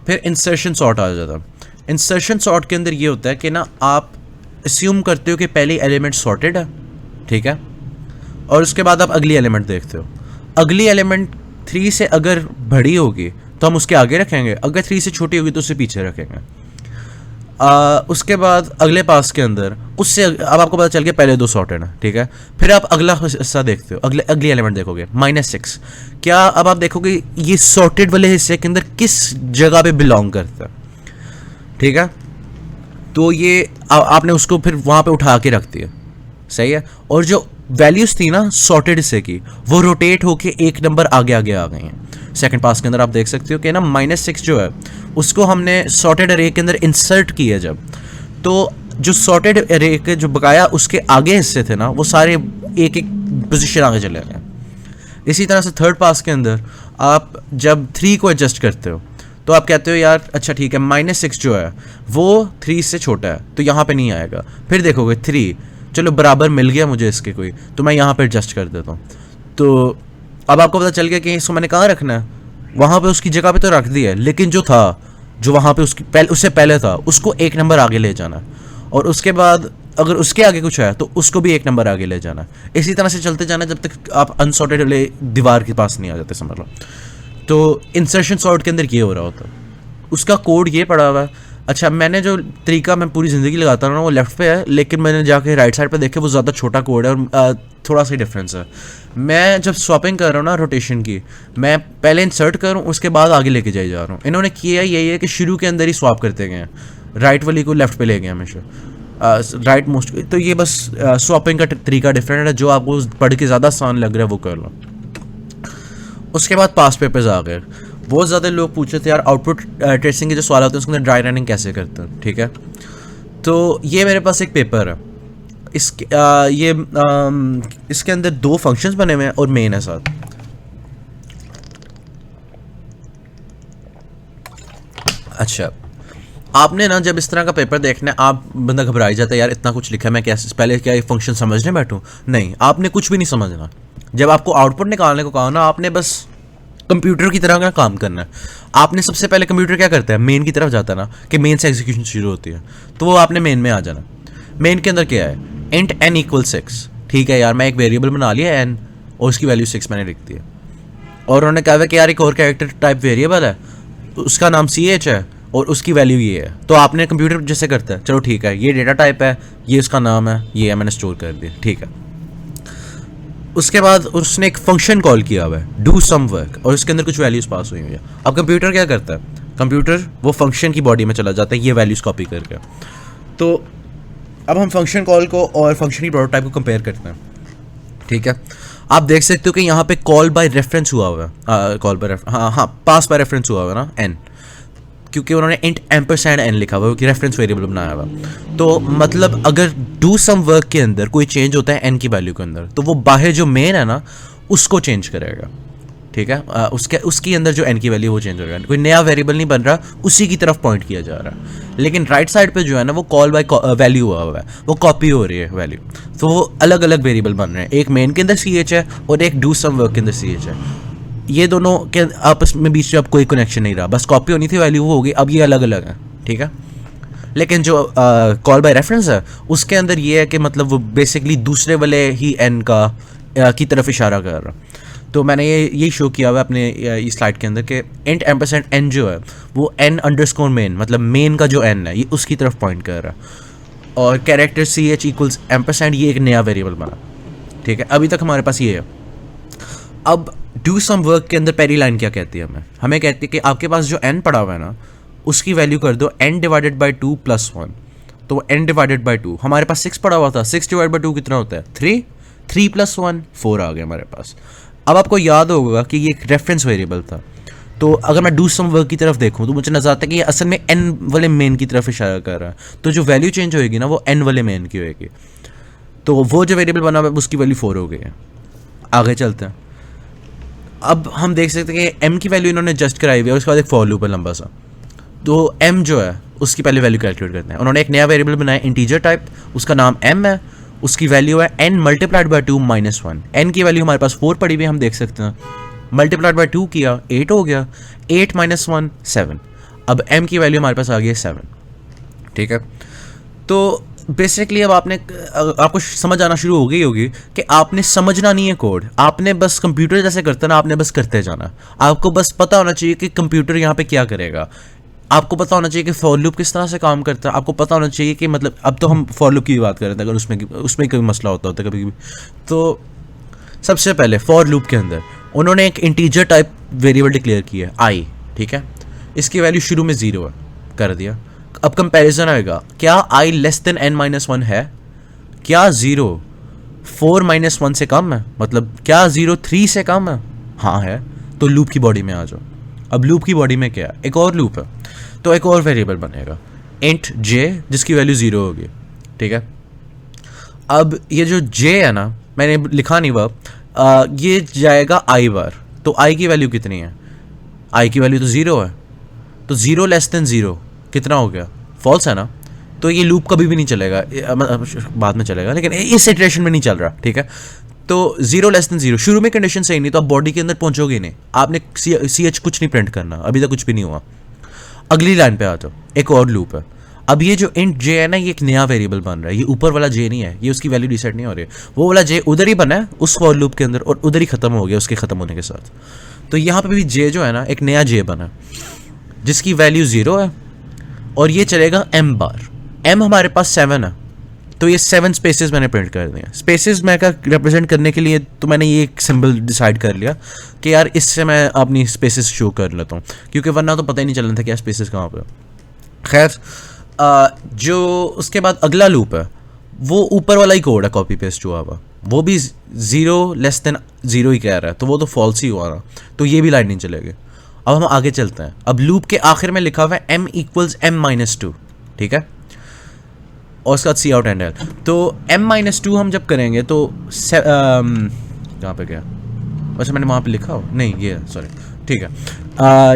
फिर इंसर्शन सॉर्ट आ जाता है। इंसर्शन सॉर्ट के अंदर ये होता है कि ना आप अस्यूम करते हो कि पहली एलिमेंट सॉर्टेड है, ठीक है, और उसके बाद आप अगली एलिमेंट देखते हो। अगली एलिमेंट 3 से अगर बड़ी होगी तो हम उसके आगे रखेंगे, अगर 3 से छोटी होगी तो उसे पीछे रखेंगे। उसके बाद अगले पास के अंदर उससे अब आपको पता चल गया पहले 2 सॉर्टेड है, ठीक है। फिर आप अगला हिस्सा देखते हो, अगली एलिमेंट देखोगे -6, क्या अब आप देखोगे ये सॉर्टेड वाले हिस्से के अंदर किस जगह पे बिलोंग करता है, ठीक है। तो ये आपने उसको फिर वहाँ पे उठा के रख दिया, सही है। और जो वैल्यूज थी ना सॉर्टेड हिस्से की वो रोटेट होके एक नंबर आगे आगे आ गई हैं। सेकंड पास के अंदर आप देख सकते हो कि ना -6 जो है उसको हमने सॉर्टेड अरे के अंदर इंसर्ट किया जब, तो जो सॉर्टेड एरे के जो बकाया उसके आगे हिस्से थे ना, वो सारे एक एक पोजीशन आगे चले गए। इसी तरह से थर्ड पास के अंदर आप जब 3 को एडजस्ट करते हो तो आप कहते हो यार अच्छा ठीक है, -6 जो है वो 3 से छोटा है तो यहाँ पे नहीं आएगा। फिर देखोगे 3 चलो बराबर मिल गया मुझे इसके कोई, तो मैं यहाँ पे एडजस्ट कर देता हूँ। तो अब आपको पता चल गया कि इसको मैंने कहाँ रखना है, वहाँ पे उसकी जगह पे तो रख दिया है, लेकिन जो था जो वहाँ पे उससे पहले था उसको 1 नंबर आगे ले जाना, और उसके बाद अगर उसके आगे कुछ है तो उसको भी 1 नंबर आगे ले जाना। इसी तरह से चलते जाना जब तक आप अनसॉर्टेड वाले दीवार के पास नहीं आ जाते, समझ लो। तो इंसर्शन सॉर्ट के अंदर ये हो रहा होता, उसका कोड ये पड़ा हुआ है। अच्छा, मैंने जो तरीका मैं पूरी ज़िंदगी लगाता रहा हूँ वो लेफ़्ट पे है, लेकिन मैंने जाके राइट साइड पे देखे वो ज़्यादा छोटा कोड है और थोड़ा सा ही डिफरेंस है। मैं जब स्वैपिंग कर रहा हूँ ना रोटेशन की, मैं पहले इंसर्ट करूँ उसके बाद आगे लेके जाए जा रहा हूँ। इन्होंने किया यही है कि शुरू के अंदर ही स्वैप करते गए हैं, राइट वाली को लेफ़्ट पे ले गए हमेशा, राइट मोस्ट। तो ये बस स्वैपिंग का तरीका डिफरेंट है, जो आपको पढ़ के ज़्यादा आसान लग रहा है वो कर लो। उसके बाद पास पेपर्स आ गए। बहुत ज़्यादा लोग पूछ रहे थे यार आउटपुट ट्रेसिंग के जो सवाल होते हैं उसके अंदर ड्राई रनिंग कैसे करते हैं, ठीक है। तो ये मेरे पास एक पेपर है, इसके अंदर 2 फंक्शंस बने हुए हैं और मेन है साथ। अच्छा, आपने ना जब इस तरह का पेपर देखना है, आप बंदा घबरा ही जाता है यार इतना कुछ लिखा है, मैं क्या पहले क्या ये फंक्शन समझने बैठूं। नहीं, आपने कुछ भी नहीं समझना। जब आपको आउटपुट निकालने को कहा ना, आपने बस कंप्यूटर की तरह का काम करना है। आपने सबसे पहले कंप्यूटर क्या करता है, मेन की तरफ जाता है ना, कि मेन से एग्जीक्यूशन शुरू होती है, तो वो आपने मेन में आ जाना। मेन के अंदर क्या है, इंट n = 6, ठीक है यार, मैं एक वेरिएबल बना लिया n और उसकी वैल्यू 6 मैंने लिख दी है। और उन्होंने कहा कि यार एक और कैरेक्टर टाइप वेरिएबल है, उसका नाम ch है और उसकी वैल्यू ये है। तो आपने कंप्यूटर जैसे करता है, चलो ठीक है ये डेटा टाइप है, ये उसका नाम है, ये है, मैंने स्टोर कर दिया, ठीक है। उसके बाद उसने एक फंक्शन कॉल किया हुआ है डू सम वर्क, और उसके अंदर कुछ वैल्यूज़ पास हुई हुई है। अब कंप्यूटर क्या करता है, कंप्यूटर वो फंक्शन की बॉडी में चला जाता है ये वैल्यूज़ कॉपी करके। तो अब हम फंक्शन कॉल को और फंक्शन की प्रोटोटाइप को कंपेयर करते हैं, ठीक है। आप देख सकते हो कि यहाँ पे कॉल बाय रेफरेंस हुआ हुआ है, call by pass by reference हुआ हुआ है ना n, क्योंकि उन्होंने इंट %n लिखा हुआ है कि रेफरेंस वेरिएबल बनाया हुआ। तो मतलब अगर डू सम वर्क के अंदर कोई चेंज होता है n की वैल्यू के अंदर, तो वो बाहर जो मेन है ना उसको चेंज करेगा, ठीक है। उसके अंदर जो n की वैल्यू वो चेंज हो रहा है, कोई नया वेरिएबल नहीं बन रहा, उसी की तरफ पॉइंट किया जा रहा है। लेकिन राइट साइड पे जो है ना वो कॉल बाय वैल्यू हुआ है, वो कॉपी हो रही है वैल्यू। तो वो अलग अलग वेरिएबल बन रहे हैं, एक मेन के अंदर ch है और एक डू सम वर्क के अंदर ch है। ये दोनों के आपस में बीच में अब कोई कनेक्शन नहीं रहा, बस कॉपी होनी थी, वैल्यू वो होगी, अब ये अलग अलग है, ठीक है। लेकिन जो कॉल बाय रेफरेंस है उसके अंदर ये है कि मतलब वो बेसिकली दूसरे वाले ही n का की तरफ इशारा कर रहा। तो मैंने यही शो किया हुआ है अपने इस स्लाइड के अंदर कि इंट %n जो है वो n_main, मतलब मेन का जो n है ये उसकी तरफ पॉइंट कर रहा है, और कैरेक्टर ch = %, ये एक नया वेरिएबल बना, ठीक है। अभी तक हमारे पास ये है। अब डू सम वर्क के अंदर पहली लाइन क्या कहती है, हमें कहती है कि आपके पास जो n पड़ा हुआ है ना उसकी वैल्यू कर दो n/2 + 1, तो n/2, हमारे पास 6 पड़ा हुआ था, 6/2 कितना होता है 3, 3 + 1 4 आ गया हमारे पास। अब आपको याद होगा कि ये एक रेफरेंस वेरिएबल था, तो अगर मैं डू सम वर्क की तरफ देखूं तो मुझे नजर आता है कि ये असल में n वाले मेन की तरफ इशारा कर रहा है, तो जो वैल्यू चेंज होएगी ना वो n वाले मेन की होएगी। तो वो जो वेरिएबल बना हुआ है उसकी वैल्यू 4 हो गई है। आगे चलते हैं। अब हम देख सकते हैं कि m की वैल्यू इन्होंने जस्ट कराई हुई है, उसके बाद एक फॉर लूप है लंबा सा, तो m जो है उसकी पहले वैल्यू कैलकुलेट करते हैं। उन्होंने एक नया वेरिएबल बनाया इंटीजर टाइप, उसका नाम m है, उसकी वैल्यू है n × 2 - 1। n की वैल्यू हमारे पास 4 पड़ी हुई है, हम देख सकते हैं, मल्टीप्लाइड बाय 2 किया 8 हो गया, 8 - 1 7। अब m की वैल्यू हमारे पास आ गई है 7, ठीक है। तो बेसिकली अब आपको समझ आना शुरू हो गई होगी कि आपने समझना नहीं है कोड, आपने बस कंप्यूटर जैसे करते ना, आपने बस करते जाना। आपको बस पता होना चाहिए कि कंप्यूटर यहाँ पे क्या करेगा, आपको पता होना चाहिए कि फॉर लूप किस तरह से काम करता है, आपको पता होना चाहिए कि मतलब अब तो हम फॉर लूप की बात कर रहे थे, अगर उसमें कोई मसला होता है कभी कभी। तो सबसे पहले फॉर लूप के अंदर उन्होंने एक इंटीजर टाइप वेरिएबल डिक्लेयर किया है i, ठीक है। इसकी वैल्यू शुरू में 0 है, कर दिया। अब कंपैरिजन आएगा, क्या i n-1 है, क्या 0 4 - 1 से कम है, मतलब क्या 0 3 से कम है, हाँ है, तो लूप की बॉडी में आ जाओ। अब लूप की बॉडी में क्या है, एक और लूप है, तो एक और वेरिएबल बनेगा इंट j जिसकी वैल्यू 0 होगी, ठीक है। अब ये जो जे है ना, मैंने लिखा नहीं वर्ब, ये जाएगा आई बार। तो आई की वैल्यू कितनी है? आई की वैल्यू तो 0 है, तो 0 लेस देन 0 कितना हो गया? फॉल्स है ना। तो ये लूप कभी भी नहीं चलेगा, बाद में चलेगा, लेकिन इस इटरेशन में नहीं चल रहा, ठीक है। तो 0 लेस देन 0, शुरू में कंडीशन सही नहीं तो आप बॉडी के अंदर पहुंचोगे नहीं, आपने CH कुछ नहीं प्रिंट करना, अभी तक कुछ भी नहीं हुआ। अगली लाइन पे आ जाओ, एक और लूप है। अब ये जो इंट जे है ना, ये एक नया वेरिएबल बन रहा है, ये ऊपर वाला जे नहीं है, ये उसकी वैल्यू डिसाइड नहीं हो रही है, वो वाला जे उधर ही बना है उस फॉर लूप के अंदर और उधर ही खत्म हो गया उसके खत्म होने के साथ। तो यहाँ पे भी जे जो है ना, एक नया जे बना जिसकी वैल्यू 0 है और ये चलेगा m बार। m हमारे पास 7 है, तो ये 7 स्पेसेस मैंने प्रिंट कर दिए। स्पेसेस मैं का रिप्रेजेंट करने के लिए तो मैंने ये एक सिंबल डिसाइड कर लिया कि यार इससे मैं अपनी स्पेसेस शो कर लेता हूँ, क्योंकि वरना तो पता ही नहीं चलना था क्या स्पेसेस कहाँ पे। खैर, जो उसके बाद अगला लूप है वो ऊपर वाला ही कोड है कॉपी पेस्ट हुआ हुआ, वो भी 0 लेस देन 0 ही कह रहा है, तो वो तो फॉल्स ही हुआ ना, तो ये भी लाइन नहीं चलेगी। अब हम आगे चलते हैं। अब लूप के आखिर में लिखा हुआ है m = m-2, ठीक है, और उसका सी आउट एंड एल। तो m-2 हम जब करेंगे तो कहाँ पे गया? वैसे मैंने वहाँ पे लिखा हो नहीं, ये सॉरी, ठीक है,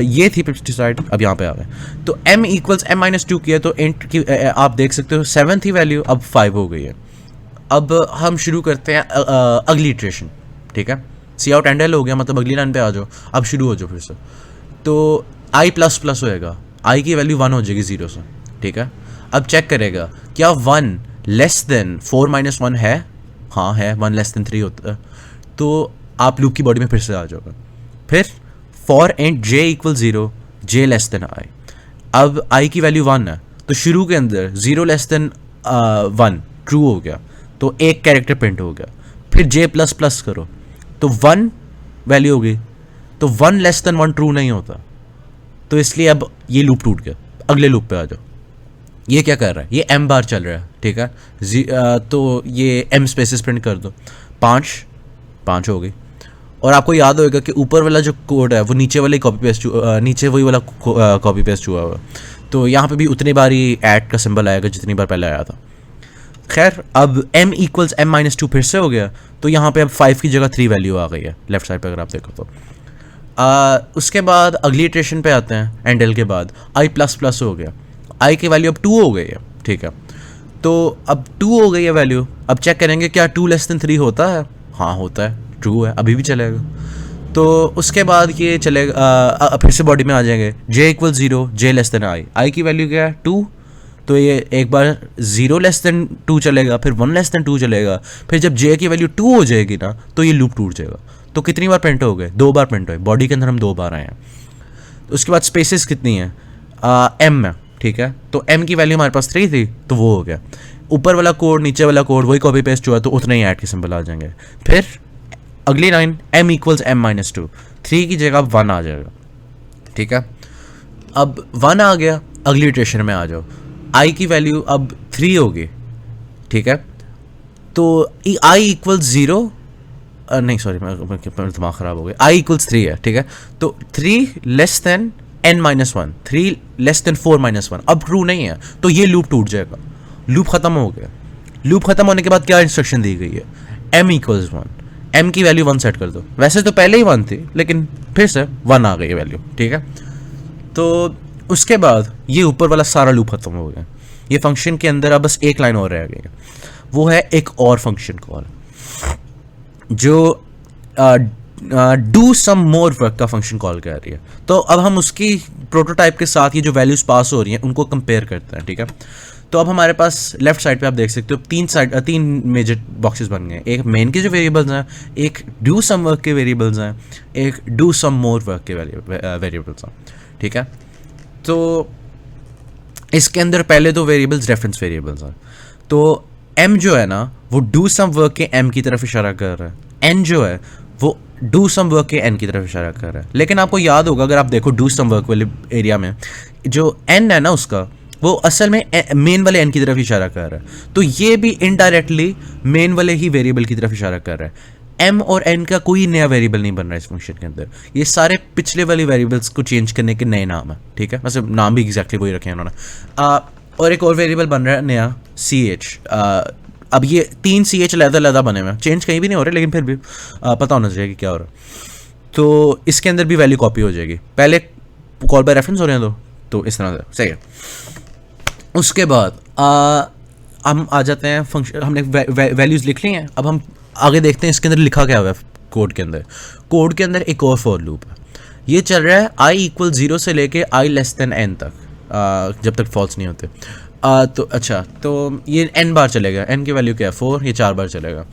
ये थी पेस्टिसाइड, अब यहाँ पे आ गए। तो m = m-2 किया तो इंट की आप देख सकते हो 7 थी वैल्यू, अब 5 हो गई है। अब हम शुरू करते हैं अगली इटरेशन, ठीक है। सी आउट एंड एल हो गया, मतलब अगली लाइन पे आ जाओ, अब शुरू हो जाओ फिर से। तो i++ होएगा, i की वैल्यू 1 हो जाएगी 0 से, ठीक है। अब चेक करेगा क्या 1 लेस देन 4 - 1 है? हाँ है, 1 लेस देन 3 होता है, तो आप लूप की बॉडी में फिर से आ जाओगे। फिर for int j = 0, j less than i। अब i की वैल्यू 1 है, तो शुरू के अंदर 0 लेस देन 1 ट्रू हो गया, तो एक कैरेक्टर प्रिंट हो गया। फिर j++ करो तो 1 वैल्यू होगी, तो 1 लेस देन 1 ट्रू नहीं होता, तो इसलिए अब ये लूप टूट गया। अगले लूप पे आ जाओ, ये क्या कर रहा है? ये m बार चल रहा है, ठीक है। तो ये m स्पेसेस प्रिंट कर दो, 5 हो गई। और आपको याद होगा कि ऊपर वाला जो कोड है वो नीचे वाले कॉपी पेस्ट, नीचे वही वाला कॉपी पेस्ट हुआ हुआ, तो यहाँ पे भी उतनी बार ही ऐड का सिंबल आएगा जितनी बार पहले आया था। खैर, अब m = m-2 फिर से हो गया, तो यहाँ पे अब 5 की जगह 3 वैल्यू आ गई है लेफ्ट साइड पे अगर आप देखो तो। उसके बाद अगली इटरेशन पे आते हैं, एंड एल के बाद i++ हो गया, i की वैल्यू अब 2 हो गई है, ठीक है। तो अब 2 हो गई है वैल्यू, अब चेक करेंगे क्या 2 लेस देन 3 होता है? हाँ होता है, ट्रू है, अभी भी चलेगा। तो उसके बाद ये चलेगा, फिर से बॉडी में आ जाएंगे, j = 0, j less than i। i की वैल्यू क्या है? 2, तो ये एक बार 0 लेस देन 2 चलेगा, फिर 1 लेस देन 2 चलेगा, फिर जब j की वैल्यू 2 हो जाएगी ना, तो ये लूप टूट जाएगा। तो कितनी बार प्रिंट हो गए? 2 बार प्रिंट हुए, बॉडी के अंदर हम 2 बार आए हैं। तो उसके बाद स्पेसेस कितनी है? m है, ठीक है। तो m की वैल्यू हमारे पास 3 थी, तो वो हो गया। ऊपर वाला कोड नीचे वाला कोड वही कॉपी पेस्ट हुआ, तो उतने ही ऐड के सिंबल आ जाएंगे। फिर अगली लाइन m = m-2, 3 की जगह 1 आ जाएगा, ठीक है। अब 1 आ गया, अगली इटरेशन में आ जाओ, i की वैल्यू अब 3 होगी, ठीक है। तो i = 0, नहीं सॉरी, मैं दिमाग ख़राब हो गया, i = 3 है, ठीक है। तो 3 less than n-1, 3 less than 4 - 1 अब ट्रू नहीं है, तो ये लूप टूट जाएगा, लूप ख़त्म हो गया। लूप ख़त्म होने के बाद क्या इंस्ट्रक्शन दी गई है? m = 1, m की वैल्यू 1 सेट कर दो। वैसे तो पहले ही 1 थी, लेकिन फिर से 1 आ गई वैल्यू, ठीक है। तो उसके बाद ये ऊपर वाला सारा लूप खत्म हो गया। ये फंक्शन के अंदर अब बस एक लाइन और रह गई है, वो है एक और फंक्शन कॉल जो डू सम मोर वर्क का फंक्शन कॉल कर रही है। तो अब हम उसकी प्रोटोटाइप के साथ ये जो वैल्यूज पास हो रही हैं उनको कंपेयर करते हैं, ठीक है। तो अब हमारे पास लेफ्ट साइड पे आप देख सकते हो 3 मेजर बॉक्सेस बन गए। एक मेन के जो वेरिएबल्स हैं, एक डू सम वर्क के वेरिएबल्स हैं, एक डू सम मोर वर्क के वेरिएबल्स हैं, ठीक है। तो इसके अंदर पहले दो वेरिएबल्स रेफरेंस वेरिएबल्स हैं। तो m जो है ना वो डू सम वर्क के m की तरफ इशारा कर रहा है, n जो है वो डू सम वर्क के n की तरफ इशारा कर रहा है। लेकिन आपको याद होगा अगर आप देखो डू सम वर्क वाले एरिया में जो n है ना उसका वो असल में मेन वाले n की तरफ इशारा कर रहा है। तो ये भी इनडायरेक्टली मेन वाले ही वेरिएबल की तरफ इशारा कर रहा है। m और n का कोई नया वेरिएबल नहीं बन रहा है इस फंक्शन के अंदर, ये सारे पिछले वाले वेरिएबल्स को चेंज करने के नए नाम है, ठीक है। वैसे नाम भी एग्जैक्टली वही रखे हैं उन्होंने। और एक और वेरिएबल बन रहा है नया सी एच। अब ये 3 सी एच अलग बने हुए हैं, चेंज कहीं भी नहीं हो रहे, लेकिन फिर भी पता होना चाहिए कि क्या हो रहा है। तो इसके अंदर भी वैल्यू कॉपी हो जाएगी, पहले कॉल बाय रेफरेंस हो रहे हैं तो इस तरह से सही है। उसके बाद हम आ जाते हैं फंक्शन, हमने वैल्यूज़ लिख ली हैं। अब हम आगे देखते हैं इसके अंदर लिखा क्या हुआ है कोड के अंदर। कोड के अंदर एक और फॉर लूप है, ये चल रहा है i = 0 से लेके i n तक, जब तक फॉल्स नहीं होते। तो अच्छा, तो ये n बार चलेगा, n की वैल्यू क्या है 4, ये 4 बार चलेगा।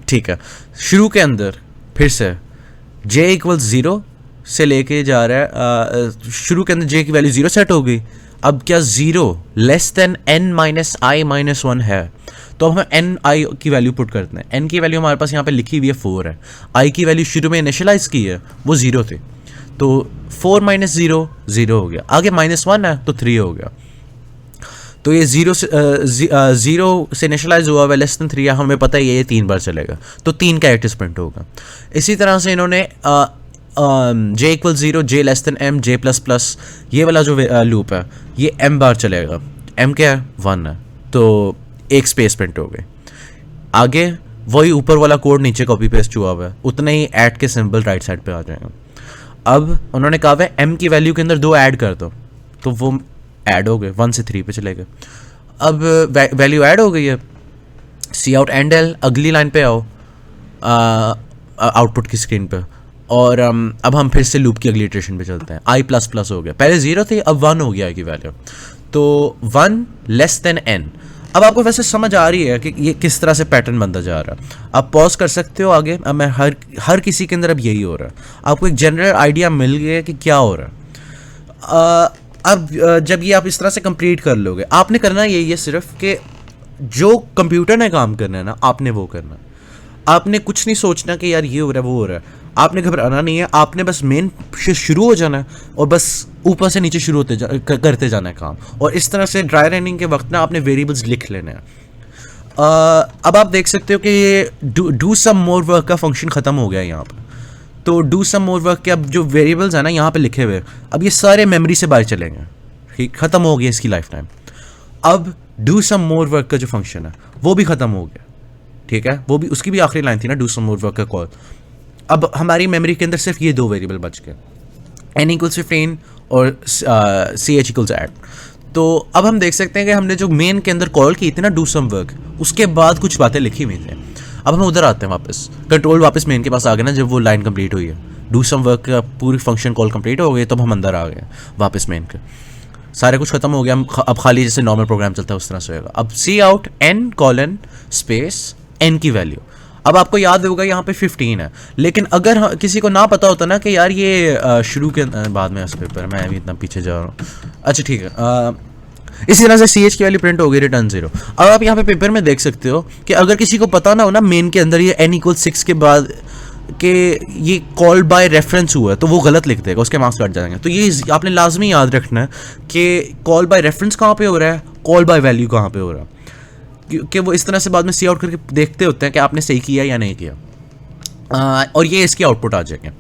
ठीक है, शुरू के अंदर फिर से j = 0 से लेके जा रहा है, शुरू के अंदर j की वैल्यू 0 सेट हो गई। अब क्या 0 n - i - 1 है, तो अब हम n i की वैल्यू पुट करते हैं। n की वैल्यू हमारे पास यहाँ पे लिखी हुई है 4 है, i की वैल्यू शुरू में इनिशियलाइज की है वो 0 थी, तो 4 - 0 0 हो गया, आगे -1 है तो 3 हो गया। तो ये 0 से इनिशियलाइज हुआ हुआ <3 है, हमें पता है ये 3 बार चलेगा, तो 3 कैरेक्टर्स प्रिंट होगा। इसी तरह से इन्होंने j = 0, j m, j++, ये वाला जो लूप है ये m बार चलेगा। m क्या है 1 है, तो एक स्पेस प्रिंट हो गई। आगे वही ऊपर वाला कोड नीचे कॉपी पेस्ट हुआ हुआ है, उतना ही ऐड के सिंबल राइट साइड पे आ जाएगा। अब उन्होंने कहा है m की वैल्यू के अंदर 2 ऐड कर दो, तो वो ऐड हो गए, 1 से 3 पे चलेगा। अब वैल्यू ऐड हो गई है, cout end l, अगली लाइन पे आओ आउटपुट की स्क्रीन पे, और अब हम फिर से लूप की अगली इटरेशन पे चलते हैं। i++ हो गया, पहले 0 थी अब 1 हो गया i की वैल्यू, तो 1 n। अब आपको वैसे समझ आ रही है कि ये किस तरह से पैटर्न बनता जा रहा है। आप पॉज कर सकते हो आगे, अब मैं हर किसी के अंदर अब यही हो रहा है, आपको एक जनरल आइडिया मिल गया कि क्या हो रहा है। अब जब ये आप इस तरह से कंप्लीट कर लोगे, आपने करना यही है सिर्फ कि जो कंप्यूटर ने काम करना है ना, आपने वो करना है। आपने कुछ नहीं सोचना कि यार ये हो रहा है वो हो रहा है, आपने घबराना नहीं है, आपने बस मेन से शुरू हो जाना है और बस ऊपर से नीचे शुरू करते जाना है काम। और इस तरह से ड्राई रनिंग के वक्त ना आपने वेरिएबल्स लिख लेने हैं। अब आप देख सकते हो कि ये डू सम मोर वर्क का फंक्शन ख़त्म हो गया है यहाँ पर। तो डू सम मोर वर्क के अब जो वेरिएबल्स हैं ना यहाँ पे लिखे हुए, अब ये सारे मेमोरी से बाहर चलेंगे, ठीक, ख़त्म हो गया इसकी लाइफ टाइम। अब डू सम मोर वर्क का जो फंक्शन है वो भी ख़त्म हो गया, ठीक है, वो भी, उसकी भी आखिरी लाइन थी ना डू सम मोर वर्क का कॉल। अब हमारी मेमोरी के अंदर सिर्फ ये 2 वेरिएबल बच गए, n = 15 और ch = add। तो अब हम देख सकते हैं कि हमने जो मेन के अंदर कॉल की थी ना डू सम वर्क, उसके बाद कुछ बातें लिखी हुई थी। अब हम उधर आते हैं वापस, कंट्रोल वापस मेन के पास आ गए ना, जब वो लाइन कंप्लीट हुई है, डू सम वर्क का पूरी फंक्शन कॉल कंप्लीट हो गई, तब हम अंदर आ गए वापस मेन के, सारे कुछ खत्म हो गया। अब खाली जैसे नॉर्मल प्रोग्राम चलता है उस तरह से होगा। अब cout n: स्पेस n की वैल्यू, अब आपको याद होगा यहाँ पे 15 है, लेकिन अगर किसी को ना पता होता ना कि यार ये शुरू के बाद में इस पेपर, मैं अभी इतना पीछे जा रहा हूँ, अच्छा ठीक है। इसी तरह से ch की वैल्यू प्रिंट हो गई, रिटर्न 0। अब आप यहाँ पे पेपर में देख सकते हो कि अगर किसी को पता ना हो ना मेन के अंदर ये n = 6 के बाद कि ये कॉल बाय रेफरेंस हुआ है, तो वो गलत लिख देगा, उसके मार्क्स कट जाएंगे। तो ये आपने लाजमी याद रखना है कि कॉल बाय रेफरेंस कहाँ पे हो रहा है, कॉल बाय वैल्यू कहाँ पे हो रहा है, कि वो इस तरह से बाद में सी आउट करके देखते होते हैं कि आपने सही किया या नहीं किया, और ये इसकी आउटपुट आ जाएंगे।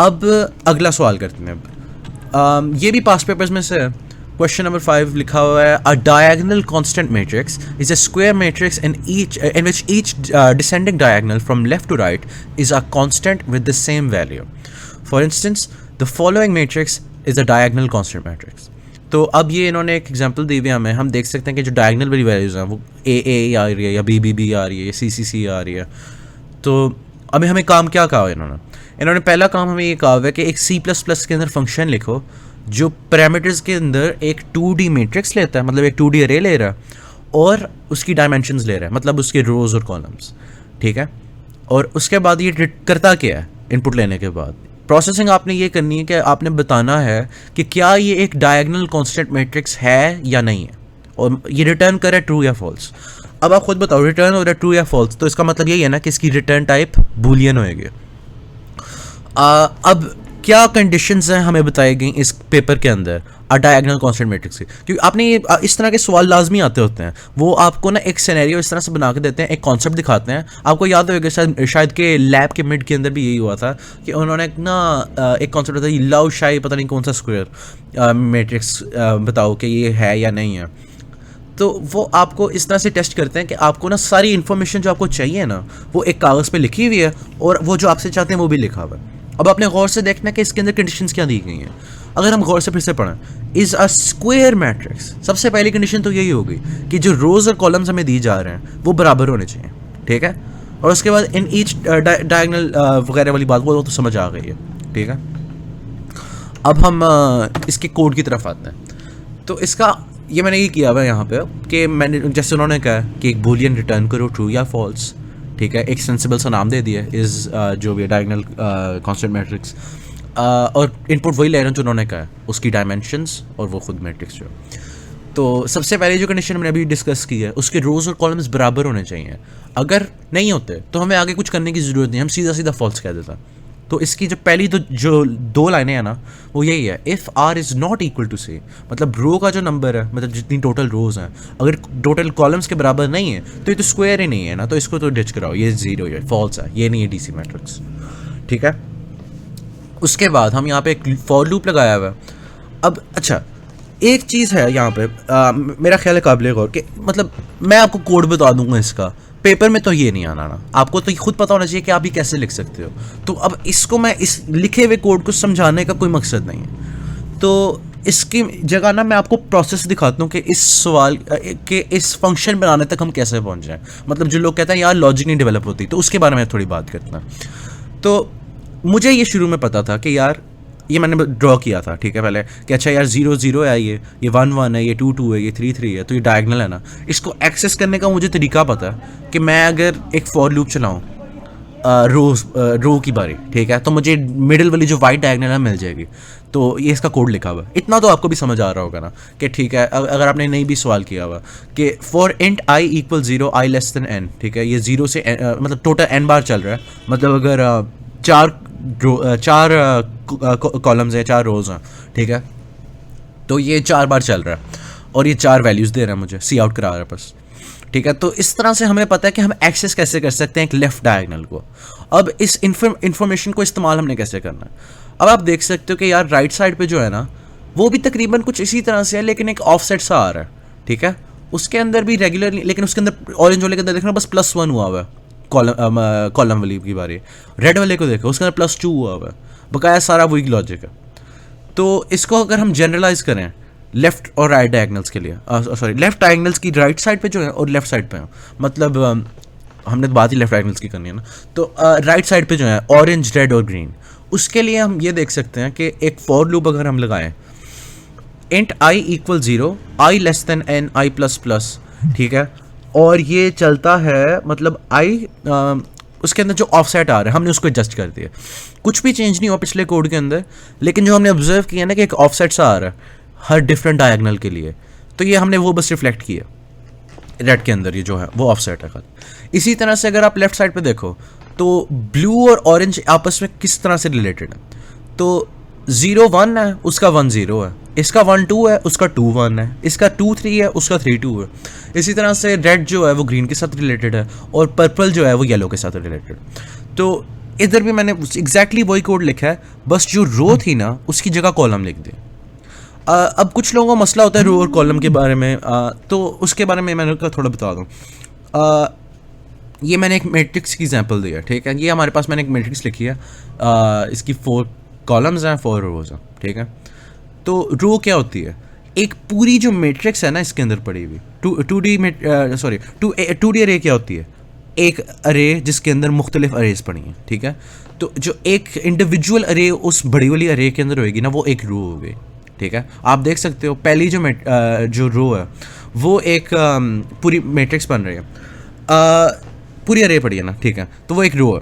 अब अगला सवाल करते हैं, ये भी पास्ट पेपर्स में से क्वेश्चन नंबर 5 लिखा हुआ है, a diagonal constant matrix is a square matrix in which each descending diagonal from left to right is a constant with the same value. For instance the following matrix is a diagonal constant matrix. तो अब ये इन्होंने एक एग्जांपल दी हुई है हमें, हम देख सकते हैं कि जो डायगोनल वाली वैल्यूज़ हैं वो a आ रही है या b आ रही है या c आ रही है। तो अभी हमें काम क्या कहा है इन्होंने पहला काम हमें ये कहा है कि एक C++ के अंदर फंक्शन लिखो जो पैरामीटर्स के अंदर एक 2D मैट्रिक्स लेता है, मतलब एक 2D अरे ले रहा है और उसकी डायमेंशंस ले रहा है, मतलब उसके रोज़ और कॉलम्स, ठीक है। और उसके बाद ये करता क्या है, इनपुट लेने के बाद प्रोसेसिंग आपने ये करनी है कि आपने बताना है कि क्या ये एक डायगोनल कांस्टेंट मैट्रिक्स है या नहीं है, और ये रिटर्न करे ट्रू या फॉल्स। अब आप खुद बताओ रिटर्न हो रहा है ट्रू या फॉल्स, तो इसका मतलब यही है ना कि इसकी रिटर्न टाइप बूलियन होएगी। अब क्या कंडीशंस हैं हमें बताई गई इस पेपर के अंदर डायगोनल कांस्टेंट मैट्रिक्स की, क्योंकि आपने इस तरह के सवाल लाजमी आते होते हैं। वो आपको ना एक सिनेरियो इस तरह से बना के देते हैं, एक कॉन्सेप्ट दिखाते हैं। आपको याद होगा शायद के लैब के मिड के अंदर भी यही हुआ था कि उन्होंने ना एक कॉन्सेप्ट बताया, लव शाही पता नहीं कौन सा स्क्वायर मैट्रिक्स बताओ कि ये है या नहीं है। तो वो आपको इस तरह से टेस्ट करते हैं कि आपको ना सारी इन्फॉर्मेशन जो आपको चाहिए ना वो एक कागज़ पे लिखी हुई है और वो जो आपसे चाहते हैं वो भी लिखा हुआ है। अब आपने गौर से देखना है कि इसके अंदर कंडीशंस क्या दी गई हैं। अगर हम गौर से फिर से पढ़ें, इज़ अ स्क्वायर मैट्रिक्स, सबसे पहली कंडीशन तो यही होगी कि जो रोज़ और कॉलम्स हमें दिए जा रहे हैं वो बराबर होने चाहिए, ठीक है। और उसके बाद इन ईच डायगोनल वगैरह वाली बात वो तो समझ आ गई है, ठीक है। अब हम इसके कोड की तरफ आते हैं। तो इसका ये मैंने ये किया हुआ है यहाँ पे कि मैंने जैसे उन्होंने कहा कि एक बूलियन रिटर्न करो ट्रू या फॉल्स, ठीक है। एक सेंसिबल सा नाम दे दिया इज़ जो भी डायगोनल कांस्टेंट मैट्रिक्स, और इनपुट वही ले रहे हैं जो उन्होंने कहा है, उसकी डायमेंशंस और वो खुद मैट्रिक्स जो। तो सबसे पहले जो कंडीशन मैंने अभी डिस्कस की है उसके रोज़ और कॉलम्स बराबर होने चाहिए। अगर नहीं होते तो हमें आगे कुछ करने की ज़रूरत नहीं, हम सीधा सीधा फॉल्स कह देता। तो इसकी जो पहली तो जो दो लाइनें हैं ना वो यही है, if R is not equal to C, मतलब रो का जो नंबर है, मतलब जितनी टोटल रोज़ हैं, अगर टोटल कॉलम्स के बराबर नहीं है तो ये तो स्क्वायर ही नहीं है ना, तो इसको तो डिच कराओ, ये ज़ीरो है, फॉल्स है, ये नहीं है डीसी मैट्रिक्स, ठीक है। उसके बाद हम यहाँ पे एक फॉर लूप लगाया हुआ है। अब अच्छा एक चीज़ है यहाँ पे मेरा ख्याल है काबिल गौर कि मतलब मैं आपको कोड बता दूंगा इसका, पेपर में तो ये नहीं आना ना, आपको तो खुद पता होना चाहिए कि आप ये कैसे लिख सकते हो। तो अब इसको मैं इस लिखे हुए कोड को समझाने का कोई मकसद नहीं है, तो इसकी जगह ना मैं आपको प्रोसेस दिखाता हूँ कि इस सवाल के इस फंक्शन बनाने तक हम कैसे पहुँच जाएँ। मतलब जो लोग कहते हैं यार लॉजिक नहीं डेवलप होती, तो उसके बारे में थोड़ी बात करते हैं। तो मुझे ये शुरू में पता था कि यार ये मैंने ड्रॉ किया था, ठीक है, पहले कि अच्छा यार 0 0 है, ये 1 1 है, ये 2 2 है, ये 3 3 है, तो ये डायगोनल है ना। इसको एक्सेस करने का मुझे तरीका पता है कि मैं अगर एक फॉर लूप चलाऊँ रो की बारी, ठीक है, तो मुझे मिडिल वाली जो वाइट डायगोनल है मिल जाएगी। तो ये इसका कोड लिखा हुआ है, इतना तो आपको भी समझ आ रहा होगा ना कि ठीक है। अगर आपने नहीं भी सवाल किया हुआ कि for int i equal 0 i less than n, ठीक है, ये 0 से मतलब टोटल एन बार चल रहा है, मतलब अगर चार कॉलम्स हैं, 4 रोज़ हैं, ठीक है, तो ये 4 बार चल रहा है और ये 4 वैल्यूज़ दे रहा है मुझे, सी आउट करा रहा है बस, ठीक है। तो इस तरह से हमें पता है कि हम एक्सेस कैसे कर सकते हैं एक लेफ़्ट डायगोनल को। अब इस इंफॉर्मेशन को इस्तेमाल हमने कैसे करना है। अब आप देख सकते हो कि यार राइट साइड पे जो है ना वो भी तकरीबन कुछ इसी तरह से है, लेकिन एक ऑफसेट सा आ रहा है, ठीक है। उसके अंदर भी रेगुलर, लेकिन उसके अंदर ऑरेंज वाले के अंदर देखना बस +1 हुआ हुआ है, कॉलम वाली की बारी। रेड वाले को देखो उसके अंदर +2 हुआ हुआ है, बकाया सारा वही लॉजिक है। तो इसको अगर हम जनरलाइज करें लेफ्ट और राइट डायगोनल्स के लिए, सॉरी लेफ्ट डायगोनल्स की राइट साइड पे जो है और लेफ्ट साइड पे है, मतलब हमने तो बात ही लेफ्ट डायगोनल्स की करनी है ना। तो राइट साइड पे जो है ऑरेंज रेड और ग्रीन, उसके लिए हम ये देख सकते हैं कि एक फॉर लूप अगर हम लगाएं, int i equal 0 i less than N I plus plus, ठीक है, और ये चलता है मतलब आई उसके अंदर जो ऑफसेट आ रहा है हमने उसको एडजस्ट कर दिया, कुछ भी चेंज नहीं हुआ पिछले कोड के अंदर, लेकिन जो हमने ऑब्जर्व किया ना कि एक ऑफसेट सा आ रहा है हर डिफरेंट डायगोनल के लिए, तो ये हमने वो बस रिफ्लेक्ट किया रेड के अंदर, ये जो है वो ऑफसेट है खाली। इसी तरह से अगर आप लेफ्ट साइड पे देखो तो ब्लू और ऑरेंज आपस में किस तरह से रिलेटेड है, तो 0 1 है उसका 1 0 है, इसका 1 2 है उसका 2 1 है, इसका 2 3 है उसका 3 2 है। इसी तरह से रेड जो है वो ग्रीन के साथ रिलेटेड है और पर्पल जो है वो येलो के साथ रिलेटेड। तो इधर भी मैंने एग्जैक्टली वही कोड लिखा है, बस जो रो थी ना उसकी जगह कॉलम लिख दी। अब कुछ लोगों का मसला होता है रो और कॉलम के बारे में, तो उसके बारे में मैंने थोड़ा बता दूँ। ये मैंने एक मैट्रिक्स की एग्जांपल दी है, ठीक है, ये हमारे पास मैंने एक मैट्रिक्स लिखी है, इसकी 4 कॉलम्स हैं 4 रोज़ हैं, ठीक है। तो रो क्या होती है, एक पूरी जो मैट्रिक्स है ना इसके अंदर पड़ी हुई 2D अरे क्या होती है, एक अरे जिसके अंदर मुख्तलिफ अरेज पड़ी हैं, ठीक है। तो जो एक इंडिविजुअल अरे उस बड़ी वाली अरे के अंदर होएगी ना वो एक रो हो गई, ठीक है। आप देख सकते हो पहली जो रो है वो एक पूरी मैट्रिक्स बन रही है, पूरी अरे पड़ी है ना, ठीक है, तो वो एक रो है।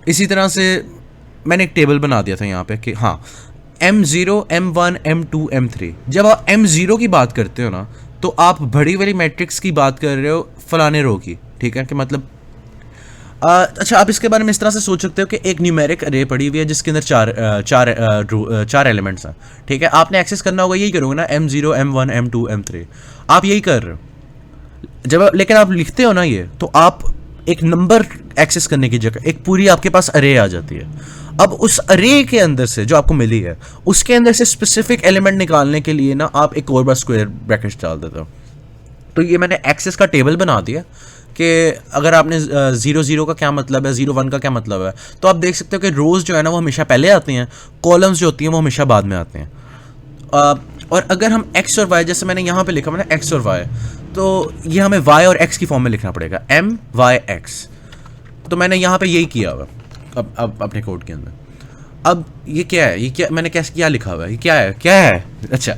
इसी तरह से मैंने एक टेबल बना दिया था यहाँ पे कि हाँ M0 M1 M2 M3, जब आप M0 की बात करते हो ना तो आप बड़ी वाली मैट्रिक्स की बात कर रहे हो फलाने रो की, ठीक है, कि मतलब अच्छा, आप इसके बारे में इस तरह से सोच सकते हो कि एक न्यूमेरिक अरे पड़ी हुई है जिसके अंदर चार एलिमेंट्स हैं, ठीक है। आपने एक्सेस करना होगा, यही करोगे ना, M0 M1 M2 M3, आप यही कर रहे हो। जब लेकिन आप लिखते हो ना ये, तो आप एक नंबर एक्सेस करने की जगह एक पूरी आपके पास अरे आ जाती है। अब उस अरे के अंदर से जो आपको मिली है, उसके अंदर से स्पेसिफिक एलिमेंट निकालने के लिए ना आप एक और बार स्क्वायर ब्रैकेट डाल देते हो। तो ये मैंने एक्सेस का टेबल बना दिया कि अगर आपने 0 0 का क्या मतलब है, 0 1 का क्या मतलब है, तो आप देख सकते हो कि रोज़ जो है ना वो हमेशा पहले आती हैं, कॉलम्स जो होती हैं वो हमेशा बाद में आते हैं। और अगर हम एक्स और वाई, जैसे मैंने यहाँ पे लिखा मैंने एक्स और वाई, तो ये हमें वाई और एक्स की फॉर्म में लिखना पड़ेगा, MYX। तो मैंने यहाँ पे यही किया हुआ अब अपने कोड के अंदर। अब ये क्या है, ये क्या मैंने कैसे क्या लिखा हुआ है, ये क्या है अच्छा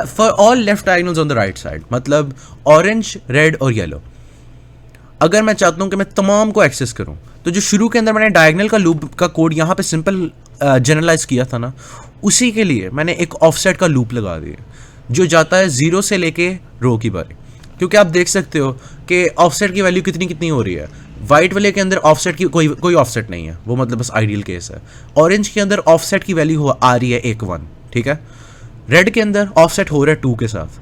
for all left diagonals on the right side, मतलब ऑरेंज, रेड और येलो। अगर मैं चाहता हूँ कि मैं तमाम को एक्सेस करूँ, तो जो शुरू के अंदर मैंने डायगोनल का लूप का कोड यहाँ पे सिंपल जनरलाइज किया था ना, उसी के लिए मैंने एक ऑफसेट का लूप लगा दिया जो जाता है 0 से लेके रो की बारी। क्योंकि आप देख सकते हो कि ऑफसेट की वैल्यू कितनी कितनी हो रही है। वाइट वाले के अंदर ऑफसेट की कोई ऑफसेट नहीं है, वो मतलब बस आइडियल केस है। ऑरेंज के अंदर ऑफसेट की वैल्यू आ रही है 1 1, ठीक है। रेड के अंदर ऑफसेट हो रहा है 2 के साथ,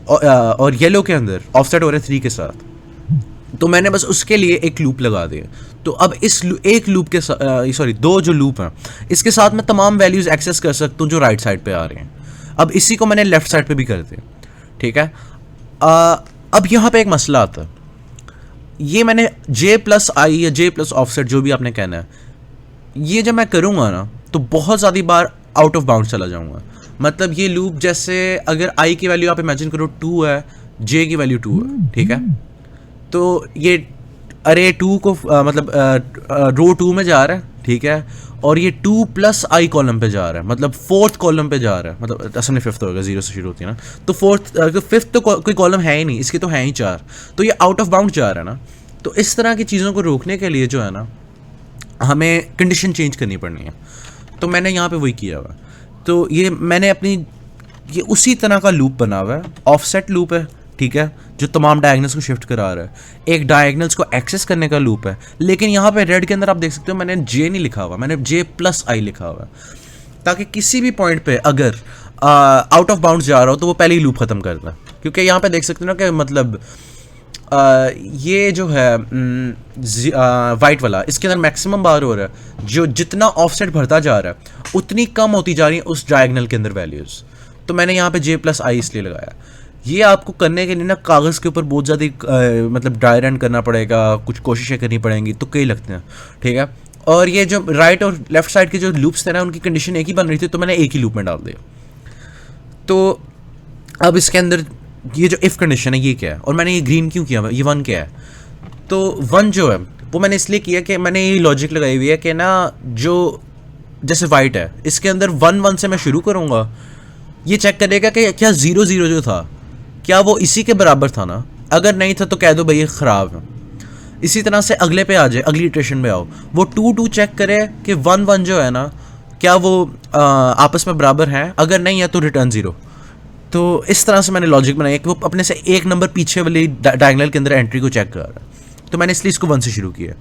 और येलो के अंदर ऑफसेट हो रहा है 3 के साथ। तो मैंने बस उसके लिए एक लूप लगा दिया। तो अब इस एक लूप के सॉरी 2 जो लूप हैं, इसके साथ मैं तमाम वैल्यूज़ एक्सेस कर सकता हूँ जो राइट साइड पे आ रहे हैं। अब इसी को मैंने लेफ्ट साइड पे भी कर दिया, ठीक है। अब यहाँ पे एक मसला आता है, ये मैंने J+I या J+ ऑफसेट जो भी आपने कहना है, ये जब मैं करूँगा ना तो बहुत ज़्यादा बार आउट ऑफ बाउंड चला जाऊँगा। मतलब ये लूप, जैसे अगर I की वैल्यू आप इमेजिन करो 2 है, J की वैल्यू 2 है, ठीक है। तो ये अरे 2 को मतलब रो 2 में जा रहा है, ठीक है, और ये 2+I कॉलम पे जा रहा है, मतलब 4th कॉलम पे जा रहा है, मतलब असल में 5th होगा, 0 से शुरू होती है ना, तो 5th तो कोई कॉलम है ही नहीं, इसके तो हैं ही 4, तो ये आउट ऑफ बाउंड जा रहा है ना। तो इस तरह की चीज़ों को रोकने के लिए जो है ना, हमें कंडीशन चेंज करनी पड़नी है। तो मैंने यहाँ पे वही किया हुआ। तो ये मैंने ये उसी तरह का लूप बना हुआ है, ऑफसेट लूप है, ठीक है, जो तमाम डायगोनल्स को शिफ्ट करा रहा है। एक डायगोनल्स को एक्सेस करने का लूप है, लेकिन यहाँ पे रेड के अंदर आप देख सकते हो मैंने J नहीं लिखा हुआ, मैंने J+I लिखा हुआ है, ताकि किसी भी पॉइंट पे अगर आउट ऑफ बाउंड जा रहा हो तो वो पहले ही लूप ख़त्म करता है। क्योंकि यहाँ पे देख सकते हो ना कि मतलब ये जो है वाइट वाला, इसके अंदर मैक्सिमम बार हो रहा है, जो जितना ऑफसेट भरता जा रहा है उतनी कम होती जा रही है उस डायगोनल के अंदर वैल्यूज़। तो मैंने यहाँ पे J+I इसलिए लगाया। ये आपको करने के लिए ना कागज़ के ऊपर बहुत ज़्यादा मतलब ड्राई रन करना पड़ेगा, कुछ कोशिशें करनी पड़ेंगी, तो कई लगते हैं, ठीक है। और ये जो राइट और लेफ्ट साइड के जो लूप्स थे ना, उनकी कंडीशन एक ही बन रही थी, तो मैंने एक ही लूप में डाल दिया। तो अब इसके अंदर ये जो इफ़ कंडीशन है ये क्या है, और मैंने ये ग्रीन क्यों किया, ये 1 क्या है। तो 1 जो है वो मैंने इसलिए किया कि मैंने ये लॉजिक लगाई हुई है कि ना, जो जैसे वाइट है इसके अंदर 1 1 से मैं शुरू करूँगा, ये चेक करेगा कि क्या 0 0 जो था क्या वो इसी के बराबर था ना, अगर नहीं था तो कह दो भाई ये ख़राब है। इसी तरह से अगले पे आ जाए, अगली इटरेशन में आओ, वो 2 2 चेक करे कि 1 1 जो है ना क्या वो आपस में बराबर हैं, अगर नहीं है तो रिटर्न 0। तो इस तरह से मैंने लॉजिक बनाया कि वो अपने से एक नंबर पीछे वाली डायगोनल के अंदर एंट्री को चेक कर रहा है। तो मैंने इसलिए इसको 1 से शुरू किया।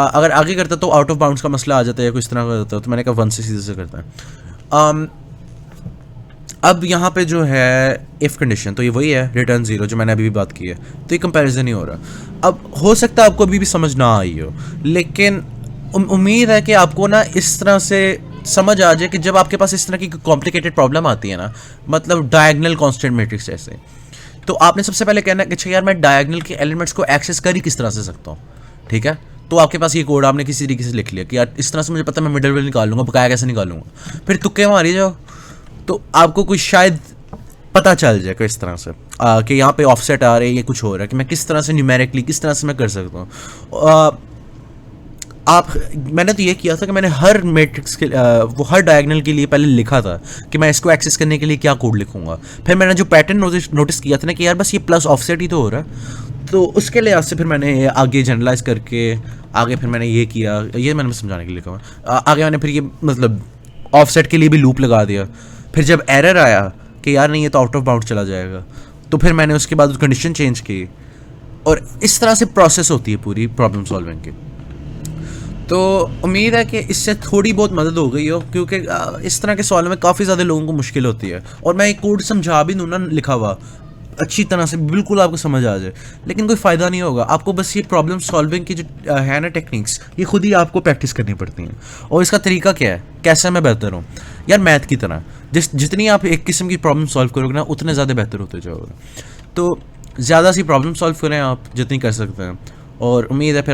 अगर आगे करता तो आउट ऑफ बाउंड्स का मसला आ जाता है या कुछ तरह का होता है, तो मैंने कहा 1 से सीधे से करता है। अब यहाँ पे जो है इफ़ कंडीशन, तो ये वही है रिटर्न 0 जो मैंने अभी भी बात की है। तो ये कंपैरिजन ही हो रहा। अब हो सकता है आपको अभी भी समझ ना आई हो, लेकिन उम्मीद है कि आपको ना इस तरह से समझ आ जाए कि जब आपके पास इस तरह की कॉम्प्लिकेटेड प्रॉब्लम आती है ना, मतलब डायगोनल कांस्टेंट मैट्रिक्स जैसे, तो आपने सबसे पहले कहना है कि अच्छा यार मैं डायगोनल के एलिमेंट्स को एक्सेस कर ही किस तरह से सकता हूँ, ठीक है। तो आपके पास ये कोड आपने किसी तरीके से लिख लिया कि यार इस तरह से मुझे पता है, मैं मिडल वेल निकाल लूँगा, बकाया कैसे निकालूंगा, फिर तुक्के मारी जाओ, तो आपको कुछ शायद पता चल जाए कि इस तरह से कि यहाँ पे ऑफसेट आ रहे हैं, ये कुछ हो रहा है, कि मैं किस तरह से न्यूमेरिकली किस तरह से मैं कर सकता हूँ। मैंने तो ये किया था कि मैंने हर मैट्रिक्स के वो हर डायगोनल के लिए पहले लिखा था कि मैं इसको एक्सेस करने के लिए क्या कोड लिखूंगा। फिर मैंने जो पैटर्न नोटिस किया था ना कि यार बस ये प्लस ऑफसेट ही तो हो रहा है, तो उसके लिहाज से फिर मैंने आगे जनरलाइज करके आगे फिर मैंने ये किया, ये मैंने समझाने के लिए लिखा। आगे मैंने फिर ये मतलब ऑफसेट के लिए भी लूप लगा दिया। फिर जब एरर आया कि यार नहीं ये तो आउट ऑफ बाउंड चला जाएगा, तो फिर मैंने उसके बाद कंडीशन चेंज की और इस तरह से प्रोसेस होती है पूरी प्रॉब्लम सॉल्विंग की। तो उम्मीद है कि इससे थोड़ी बहुत मदद हो गई हो, क्योंकि इस तरह के सवालों में काफ़ी ज़्यादा लोगों को मुश्किल होती है, और मैं एक कोड समझा भी दूँ ना लिखा हुआ अच्छी तरह से, बिल्कुल आपको समझ आ जाए, लेकिन कोई फ़ायदा नहीं होगा। आपको बस ये प्रॉब्लम सॉल्विंग की जो है ना टेक्निक्स, ये खुद ही आपको प्रैक्टिस करनी पड़ती हैं। और इसका तरीका क्या है, कैसे मैं बेहतर हूँ यार, मैथ की तरह जितनी आप एक किस्म की प्रॉब्लम सॉल्व करोगे ना, उतने ज़्यादा बेहतर होते जाओगे। तो ज़्यादा सी प्रॉब्लम सॉल्व करें आप जितनी कर सकते हैं, और उम्मीद है फिर